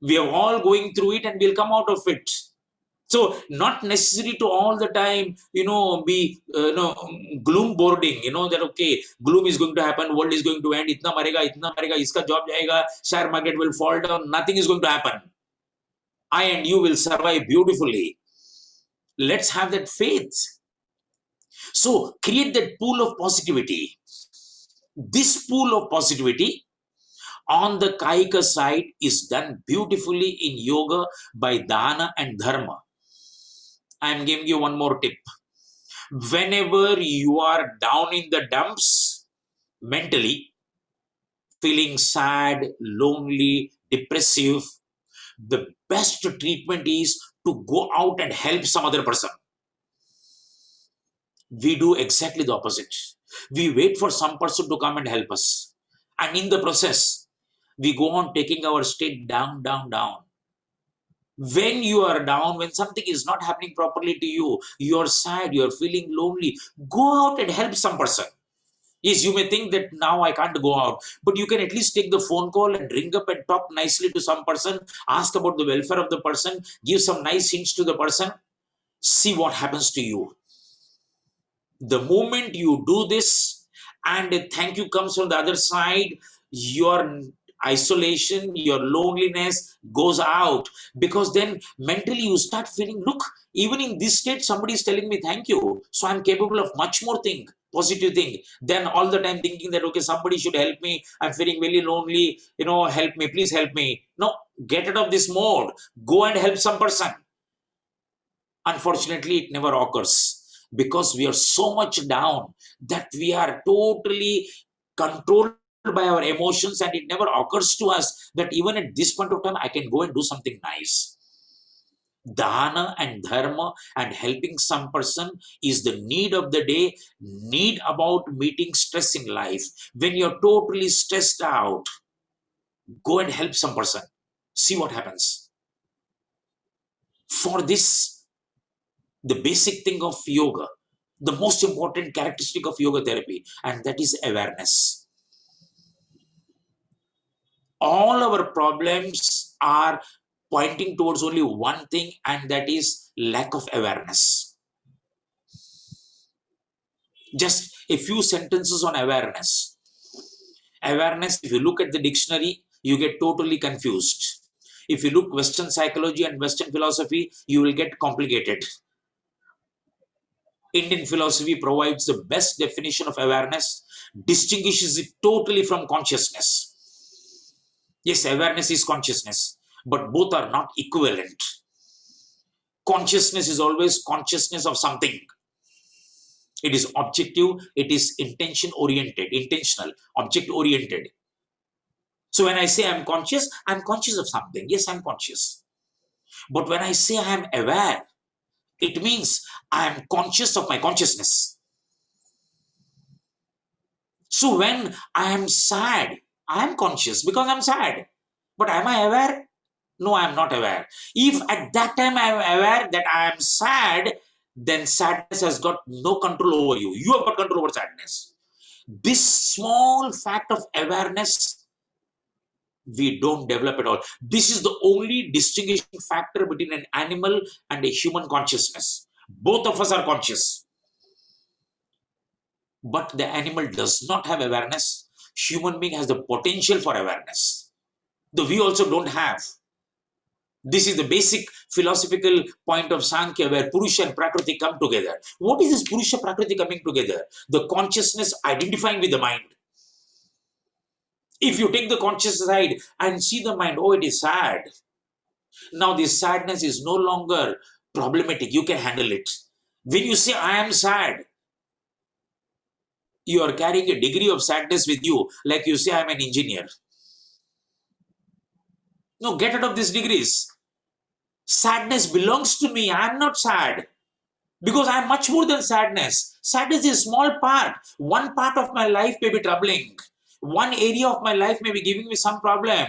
We are all going through it and we'll come out of it. So not necessary to all the time, be gloom boarding, that okay, gloom is going to happen, world is going to end, itna marega, iska job jayega, share market will fall down, nothing is going to happen. I and you will survive beautifully. Let's have that faith. So create that pool of positivity. This pool of positivity on the Kaika side is done beautifully in yoga by dana and dharma. I am giving you one more tip. Whenever you are down in the dumps mentally, feeling sad, lonely, depressive, the best treatment is to go out and help some other person. We do exactly the opposite. We wait for some person to come and help us. And in the process, we go on taking our state down, down, down. When you are down, when something is not happening properly to you, you're sad, you're feeling lonely, go out and help some person. Yes, you may think that now I can't go out, but you can at least take the phone call and ring up and talk nicely to some person, ask about the welfare of the person, give some nice hints to the person, see what happens to you. The moment you do this and a thank you comes from the other side, your isolation, your loneliness goes out, because then mentally you start feeling, look, even in this state, somebody is telling me thank you. So I'm capable of much more positive thing than all the time thinking that, okay, somebody should help me. I'm feeling very lonely, help me, please help me. No, get out of this mode. Go and help some person. Unfortunately, it never occurs because we are so much down that we are totally controlled by our emotions, and it never occurs to us that even at this point of time, I can go and do something nice. Dana and dharma and helping some person is the need of the day, need about meeting stress in life. When you're totally stressed out, go and help some person. See what happens. For this, the basic thing of yoga, the most important characteristic of yoga therapy, and that is awareness. All our problems are pointing towards only one thing, and that is lack of awareness. Just a few sentences on awareness. Awareness, if you look at the dictionary, you get totally confused. If you look Western psychology and Western philosophy, you will get complicated. Indian philosophy provides the best definition of awareness, distinguishes it totally from consciousness. Yes, awareness is consciousness, but both are not equivalent. Consciousness is always consciousness of something. It is objective, it is intentional, object oriented. So when I say I'm conscious of something. Yes, I'm conscious. But when I say I am aware, it means I am conscious of my consciousness. So when I am sad, I am conscious because I'm sad. But am I aware? No, I am not aware. If at that time I am aware that I am sad, then sadness has got no control over you. You have got control over sadness. This small fact of awareness, we don't develop at all. This is the only distinguishing factor between an animal and a human consciousness. Both of us are conscious. But the animal does not have awareness. Human being has the potential for awareness. Though we also don't have. This is the basic philosophical point of Sankhya, where Purusha and Prakriti come together. What is this Purusha Prakriti coming together? The consciousness identifying with the mind. If you take the conscious side and see the mind, oh, it is sad. Now this sadness is no longer problematic. You can handle it. When you say, I am sad, you are carrying a degree of sadness with you. Like you say, I am an engineer. No, get out of these degrees. Sadness belongs to me. I am not sad. Because I am much more than sadness. Sadness is a small part. One part of my life may be troubling. One area of my life may be giving me some problem.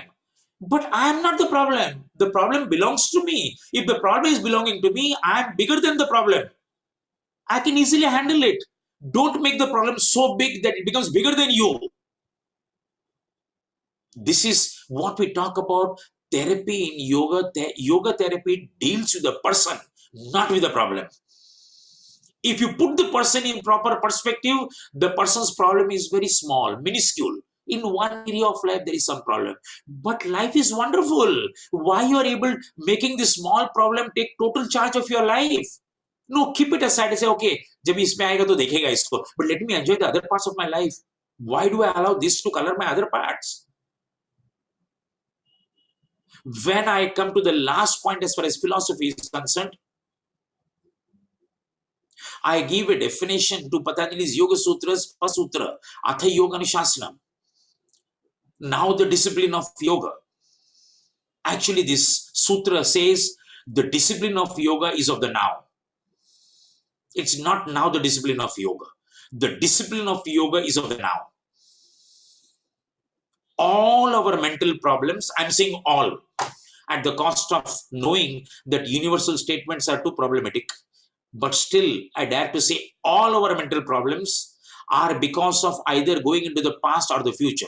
But I am not the problem. The problem belongs to me. If the problem is belonging to me, I am bigger than the problem. I can easily handle it. Don't make the problem so big that it becomes bigger than you. This is what we talk about therapy in yoga. Yoga therapy deals with the person, not with the problem. If you put the person in proper perspective, the person's problem is very small, minuscule. In one area of life, there is some problem. But life is wonderful. Why you are able making this small problem take total charge of your life? No, keep it aside and say, okay, जब इसमें आएगा तो देखेगा इसको. But let me enjoy the other parts of my life. Why do I allow this to color my other parts? When I come to the last point as far as philosophy is concerned, I give a definition to Patanjali's Yoga Sutras, first sutra, Atha Yoga Anushasana. Now the discipline of yoga. Actually, this sutra says the discipline of yoga is of the now. It's not now the discipline of yoga. The discipline of yoga is of the now. All our mental problems, I'm saying all, at the cost of knowing that universal statements are too problematic. But still, I dare to say all our mental problems are because of either going into the past or the future.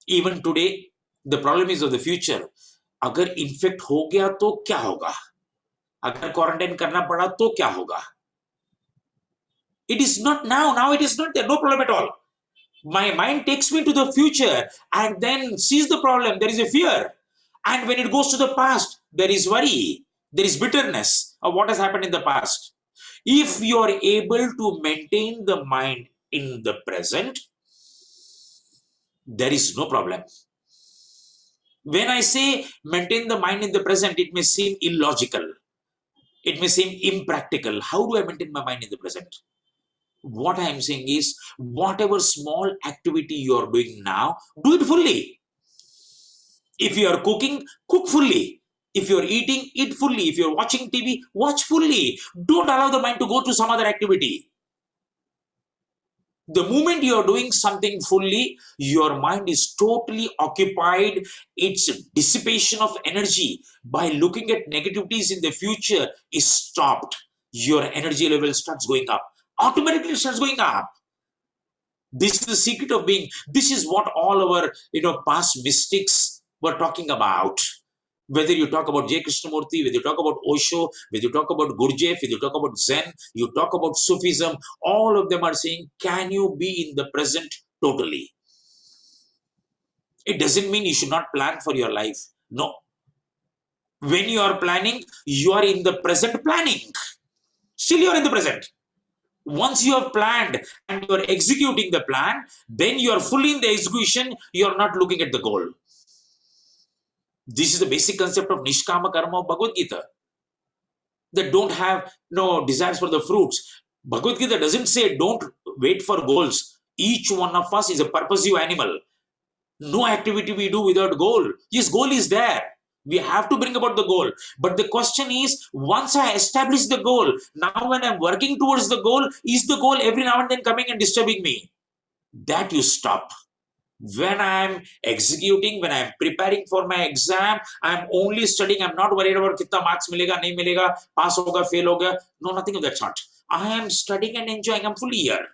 Even today, the problem is of the future. अगर infect हो गया तो क्या होगा? अगर quarantine करना पड़ा तो क्या होगा? It is not now. Now it is not there. No problem at all. My mind takes me to the future and then sees the problem. There is a fear. And when it goes to the past, there is worry. There is bitterness of what has happened in the past. If you are able to maintain the mind in the present, there is no problem. When I say maintain the mind in the present, it may seem illogical. It may seem impractical. How do I maintain my mind in the present? What I am saying is, whatever small activity you are doing now, do it fully. If you are cooking, cook fully. If you are eating, eat fully. If you are watching TV, watch fully. Don't allow the mind to go to some other activity. The moment you are doing something fully, your mind is totally occupied. Its dissipation of energy by looking at negativities in the future is stopped. Your energy level starts going up. Automatically starts going up. This is the secret of being. This is what all our past mystics were talking about. Whether you talk about J. Krishnamurti, whether you talk about Osho, whether you talk about Gurdjieff, whether you talk about Zen, you talk about Sufism, all of them are saying, can you be in the present totally? It doesn't mean you should not plan for your life. No. When you are planning, you are in the present planning. Still you are in the present. Once you have planned and you are executing the plan, then you are fully in the execution, you are not looking at the goal. This is the basic concept of Nishkama Karma of Bhagavad Gita. That don't have no desires for the fruits. Bhagavad Gita doesn't say don't wait for goals. Each one of us is a purposive animal. No activity we do without goal. Yes, goal is there. We have to bring about the goal. But the question is, once I establish the goal, now when I'm working towards the goal, is the goal every now and then coming and disturbing me? That you stop. When I'm executing, when I'm preparing for my exam, I'm only studying. I'm not worried about kitna marks milega, nahi milega, pass hoga, fail hoga. No, nothing of that sort. I am studying and enjoying. I'm fully here.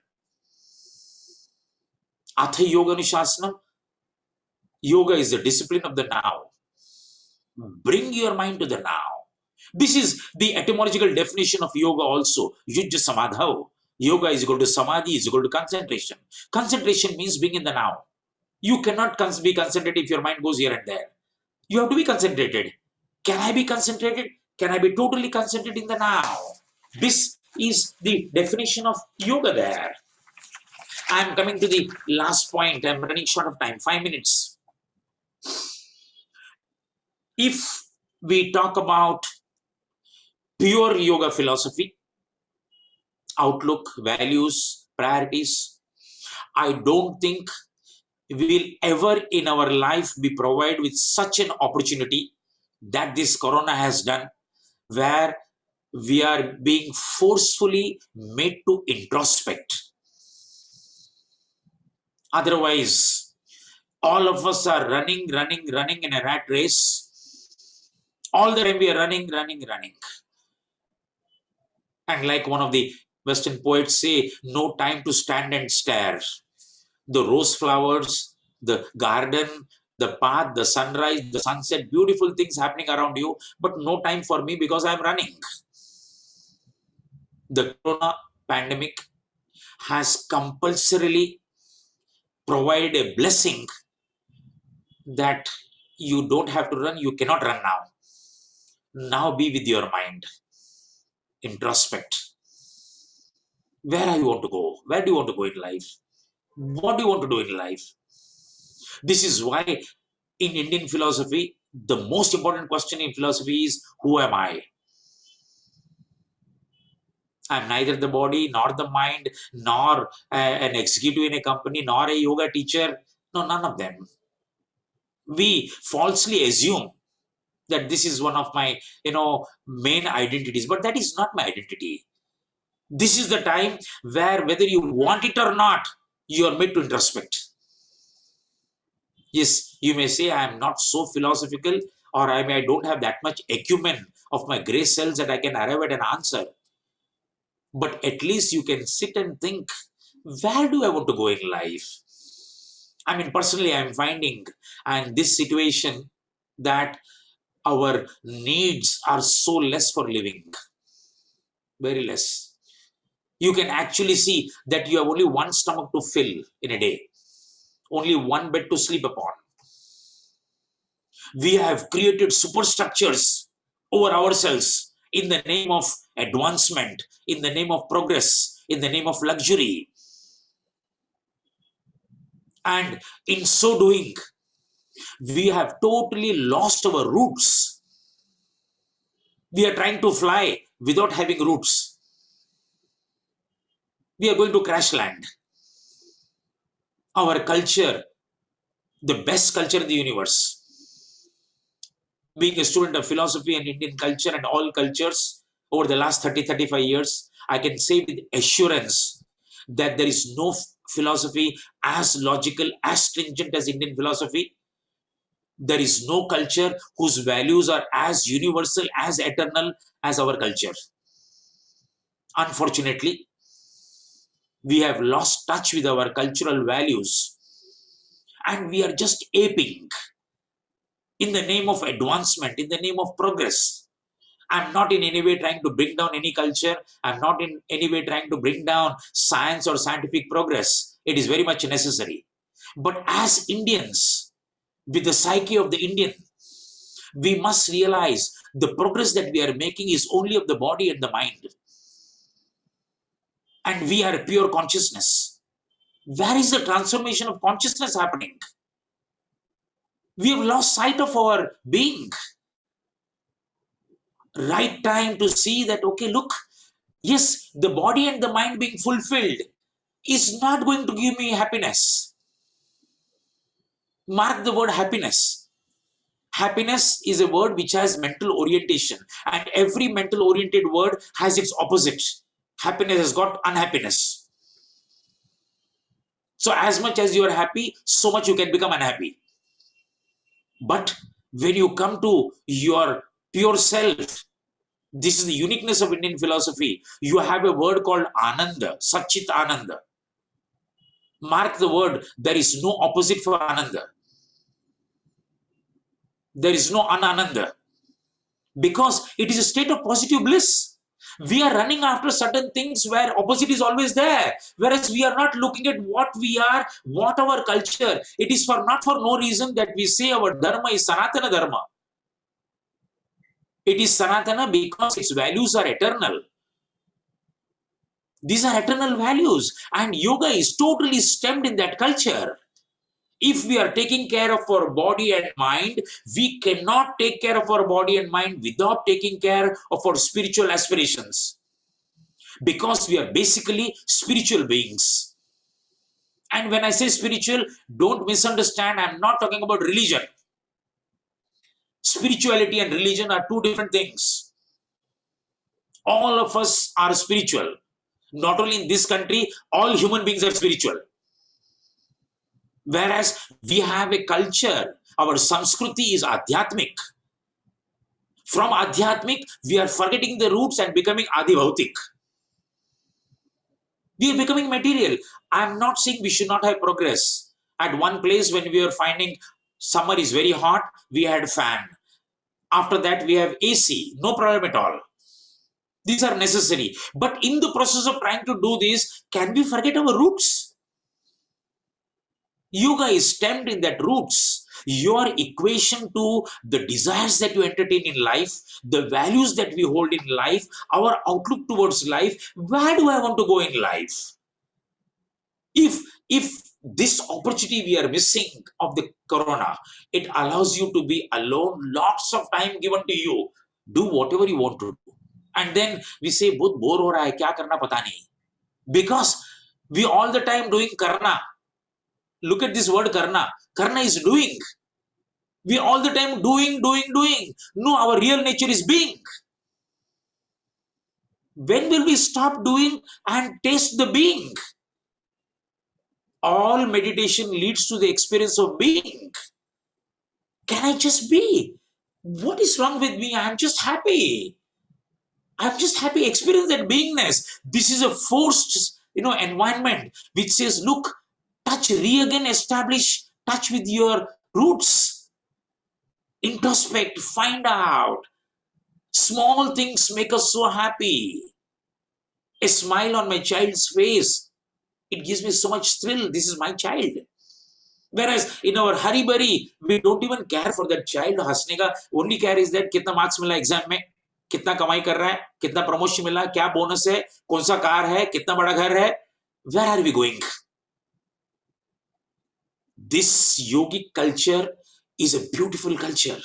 Atha Yoga Anushasana. Yoga is the discipline of the now. Bring your mind to the now. This is the etymological definition of yoga also. Yujya Samadhau. Yoga is equal to samadhi, is equal to concentration. Concentration means being in the now. You cannot be concentrated if your mind goes here and there. You have to be concentrated. Can I be concentrated? Can I be totally concentrated in the now? This is the definition of yoga there. I'm coming to the last point. I'm running short of time, 5 minutes. If we talk about pure yoga philosophy, outlook, values, priorities, I don't think we will ever in our life be provided with such an opportunity that this corona has done, where we are being forcefully made to introspect. Otherwise, all of us are running in a rat race. All the time we are running. And like one of the Western poets say, no time to stand and stare. The rose flowers, the garden, the path, the sunrise, the sunset, beautiful things happening around you, but no time for me because I'm running. The corona pandemic has compulsorily provided a blessing that you don't have to run, you cannot run now. Now be with your mind, introspect. Where are you want to go? Where do you want to go in life? What do you want to do in life? This is why in Indian philosophy, the most important question in philosophy is, who am I? I'm neither the body, nor the mind, nor an executive in a company, nor a yoga teacher. No, none of them. We falsely assume that this is one of my, main identities, but that is not my identity. This is the time where, whether you want it or not, you are made to introspect. Yes, you may say I am not so philosophical, or I don't have that much acumen of my gray cells that I can arrive at an answer. But at least you can sit and think, where do I want to go in life? I mean, personally, I'm finding, and this situation, that our needs are so less for living, very less. You can actually see that you have only one stomach to fill in a day, only one bed to sleep upon. We have created superstructures over ourselves in the name of advancement, in the name of progress, in the name of luxury. And in so doing, we have totally lost our roots. We are trying to fly without having roots. We are going to crash land. Our culture, the best culture in the universe. Being a student of philosophy and Indian culture and all cultures over the last 30-35 years, I can say with assurance that there is no philosophy as logical, as stringent as Indian philosophy. There is no culture whose values are as universal, as eternal as our culture. Unfortunately, we have lost touch with our cultural values, and we are just aping in the name of advancement, in the name of progress. I'm not in any way trying to bring down any culture. I'm not in any way trying to bring down science or scientific progress. It is very much necessary. But as Indians, with the psyche of the Indian, we must realize the progress that we are making is only of the body and the mind. And we are pure consciousness. Where is the transformation of consciousness happening? We have lost sight of our being. Right time to see that, okay, look, yes, the body and the mind being fulfilled is not going to give me happiness. Mark the word happiness. Happiness is a word which has mental orientation, and every mental oriented word has its opposite. Happiness has got unhappiness. So as much as you are happy, so much you can become unhappy. But when you come to your pure self, this is the uniqueness of Indian philosophy. You have a word called Ananda, Satchit Ananda. Mark the word, there is no opposite for Ananda. There is no Ananda. Because it is a state of positive bliss. We are running after certain things where opposite is always there, whereas we are not looking at what we are, what our culture. It is for not for no reason that we say our dharma is Sanatana Dharma. It is Sanatana because its values are eternal. These are eternal values, and yoga is totally stemmed in that culture. If we are taking care of our body and mind, we cannot take care of our body and mind without taking care of our spiritual aspirations, because we are basically spiritual beings. And when I say spiritual, don't misunderstand, I'm not talking about religion. Spirituality and religion are two different things. All of us are spiritual. Not only in this country, all human beings are spiritual. Whereas we have a culture, our Sanskriti is Adhyatmik. From Adhyatmik, we are forgetting the roots and becoming Adibhautik. We are becoming material. I'm not saying we should not have progress. At one place, when we were finding summer is very hot, we had fan. After that, we have AC. No problem at all. These are necessary. But in the process of trying to do this, can we forget our roots? Yoga is stemmed in that roots. Your equation to the desires that you entertain in life, the values that we hold in life, our outlook towards life, where do I want to go in life? If this opportunity we are missing of the corona, it allows you to be alone, lots of time given to you, do whatever you want to do. And then we say, बहुत bore हो रहा है, क्या करना पता नहीं. Because we all the time doing karna. Look at this word karna. Karna is doing. We all the time doing. No, our real nature is being. When will we stop doing and taste the being? All meditation leads to the experience of being. Can I just be? What is wrong with me? I'm just happy. I'm just happy. Experience that beingness. This is a forced, environment which says, look, touch, re-again, establish touch with your roots. Introspect, find out. Small things make us so happy. A smile on my child's face, it gives me so much thrill. This is my child. Whereas in our hurry-burry, we don't even care for that child. हंसने का only care is that कितना marks मिला exam में, कितना कमाई कर रहा है, कितना promotion मिला, क्या bonus है, कौन सा car है, कितना बड़ा घर है. Where are we going? This yogic culture is a beautiful culture.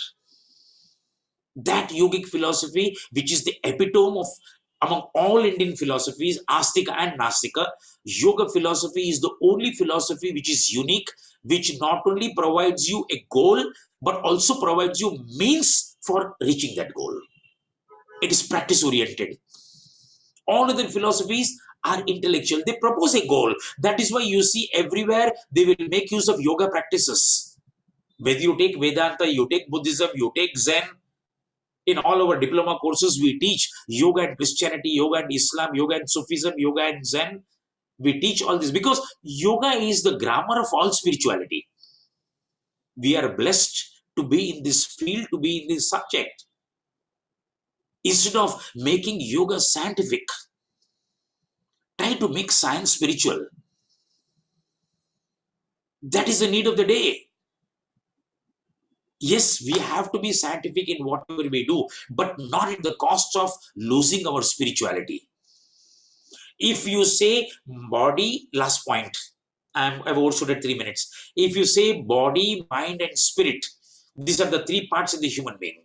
That yogic philosophy, which is the epitome of among all Indian philosophies, Astika and Nastika, yoga philosophy is the only philosophy which is unique, which not only provides you a goal, but also provides you means for reaching that goal. It is practice oriented. All other philosophies are intellectual. They propose a goal. That is why you see everywhere they will make use of yoga practices. Whether you take Vedanta, you take Buddhism, you take Zen. In all our diploma courses, we teach yoga and Christianity, yoga and Islam, yoga and Sufism, yoga and Zen. We teach all this because yoga is the grammar of all spirituality. We are blessed to be in this field, to be in this subject. Instead of making yoga scientific, try to make science spiritual. That is the need of the day. Yes, we have to be scientific in whatever we do, but not at the cost of losing our spirituality. If you say body, last point, I've overshot 3 minutes. If you say body, mind, and spirit, these are the three parts in the human being.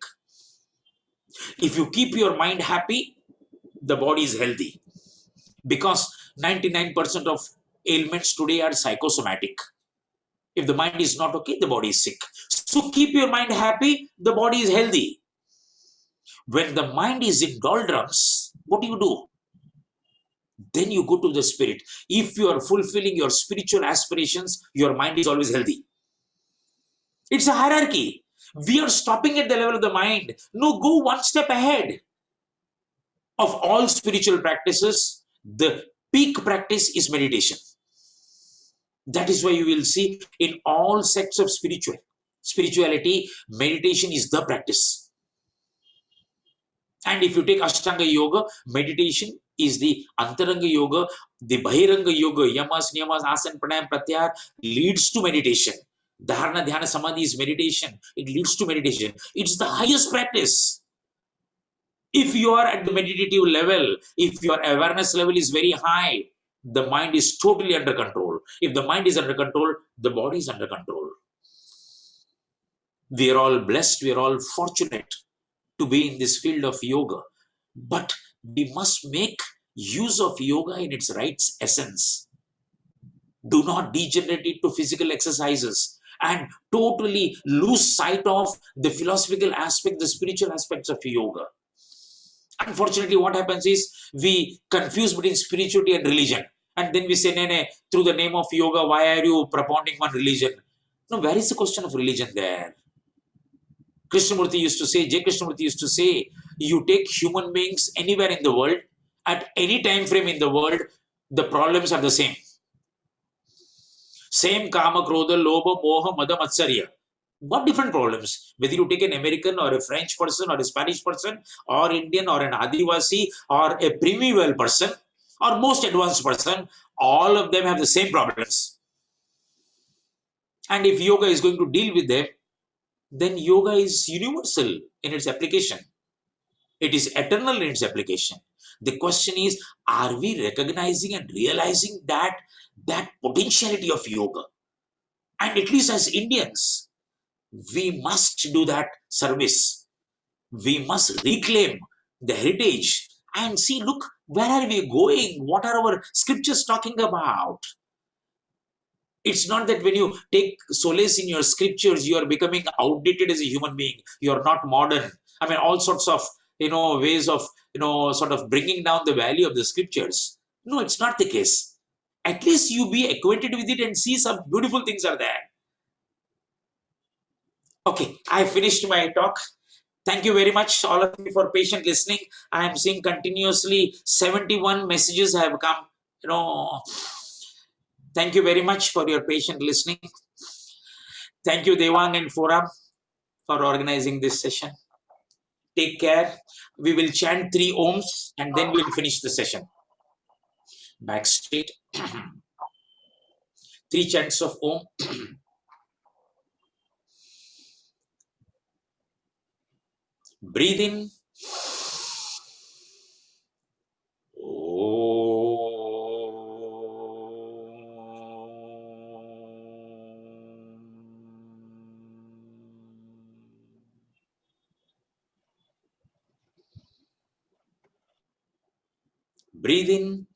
If you keep your mind happy, the body is healthy. Because 99% of ailments today are psychosomatic. If the mind is not okay, the body is sick. So keep your mind happy, the body is healthy. When the mind is in doldrums, what do? Then you go to the spirit. If you are fulfilling your spiritual aspirations, your mind is always healthy. It's a hierarchy. We are stopping at the level of the mind. No, go one step ahead. Of all spiritual practices, the peak practice is meditation. That is why you will see in all sects of spirituality, meditation is the practice. And if you take Ashtanga Yoga, meditation is the Antaranga Yoga, the Bahiranga Yoga, Yamas, Niyamas, Asana, Pranayam, Pratyahar leads to meditation. Dharana, Dhyana, Samadhi is meditation. It leads to meditation. It's the highest practice. If you are at the meditative level, if your awareness level is very high, the mind is totally under control. If the mind is under control, the body is under control. We are all blessed, we are all fortunate to be in this field of yoga. But we must make use of yoga in its right essence. Do not degenerate it to physical exercises and totally lose sight of the philosophical aspect, the spiritual aspects of yoga. Unfortunately, what happens is we confuse between spirituality and religion. And then we say, Nene, through the name of yoga, why are you propounding one religion? No, where is the question of religion there? Krishnamurti used to say, J. Krishnamurti used to say, you take human beings anywhere in the world, at any time frame in the world, the problems are the same. Same kama, krodha, lobha, moha, mada, matsarya. What different problems? Whether you take an American or a French person or a Spanish person or Indian or an Adivasi or a primeval person or most advanced person, all of them have the same problems. And if yoga is going to deal with them, then yoga is universal in its application. It is eternal in its application. The question is, are we recognizing and realizing that potentiality of yoga? And at least as Indians, we must do that service. We must reclaim the heritage and see, look, where are we going? What are our scriptures talking about? It's not that when you take solace in your scriptures, you are becoming outdated as a human being. You are not modern. I mean, all sorts of, ways of, sort of bringing down the value of the scriptures. No, it's not the case. At least you be acquainted with it and see some beautiful things are there. Okay, I finished my talk. Thank you very much, all of you, for patient listening. I am seeing continuously 71 messages have come. Thank you very much for your patient listening. Thank you, Devang and Forum, for organizing this session. Take care. We will chant 3 ohms and then we will finish the session. Back straight. 3 chants of Om. Breathe in. Breathe in.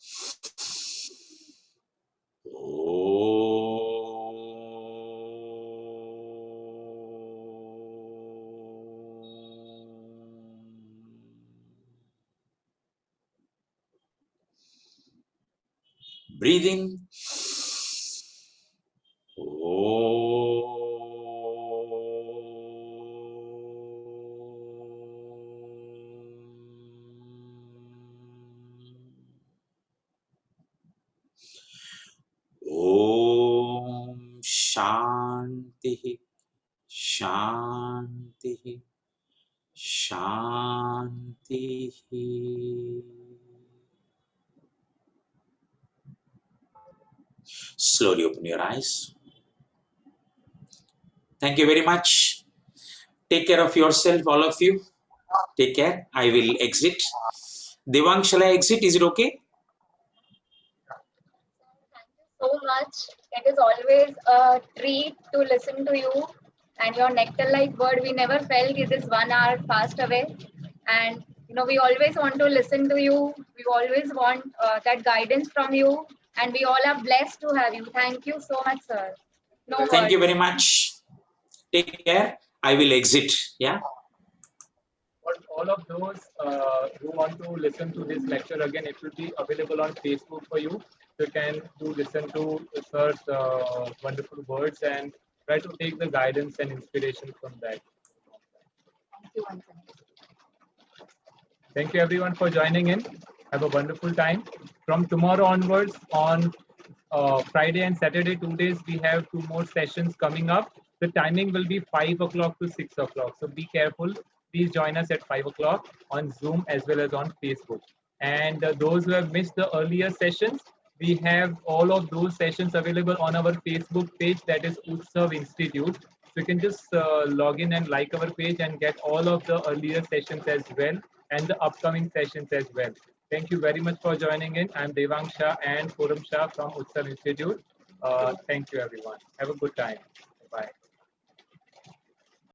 Breathe in. Om Shanti Shanti Shanti. Slowly open your eyes. Thank you very much. Take care of yourself, all of you. Take care. I will exit. Devang, shall I exit? Is it okay? So much. It is always a treat to listen to you and your nectar-like word. We never felt it is 1 hour passed away. And we always want to listen to you. We always want that guidance from you. And we all are blessed to have you. Thank you so much, sir. Thank you very much. Take care. I will exit. Yeah. For all of those who want to listen to this lecture again, it will be available on Facebook for you. You can listen to sir's wonderful words and try to take the guidance and inspiration from that. Thank you once again. Thank you everyone for joining in. Have a wonderful time. From tomorrow onwards, on Friday and Saturday, 2 days, we have 2 more sessions coming up. The timing will be 5 o'clock to 6 o'clock. So be careful. please join us at 5 o'clock on Zoom as well as on Facebook. And those who have missed the earlier sessions, we have all of those sessions available on our Facebook page, that is Utsav Institute. So you can just log in and like our page and get all of the earlier sessions as well and the upcoming sessions as well. Thank you very much for joining in. I'm Devang Shah and Puram Shah from Utsav Institute. Thank you, everyone. Have a good time. Bye.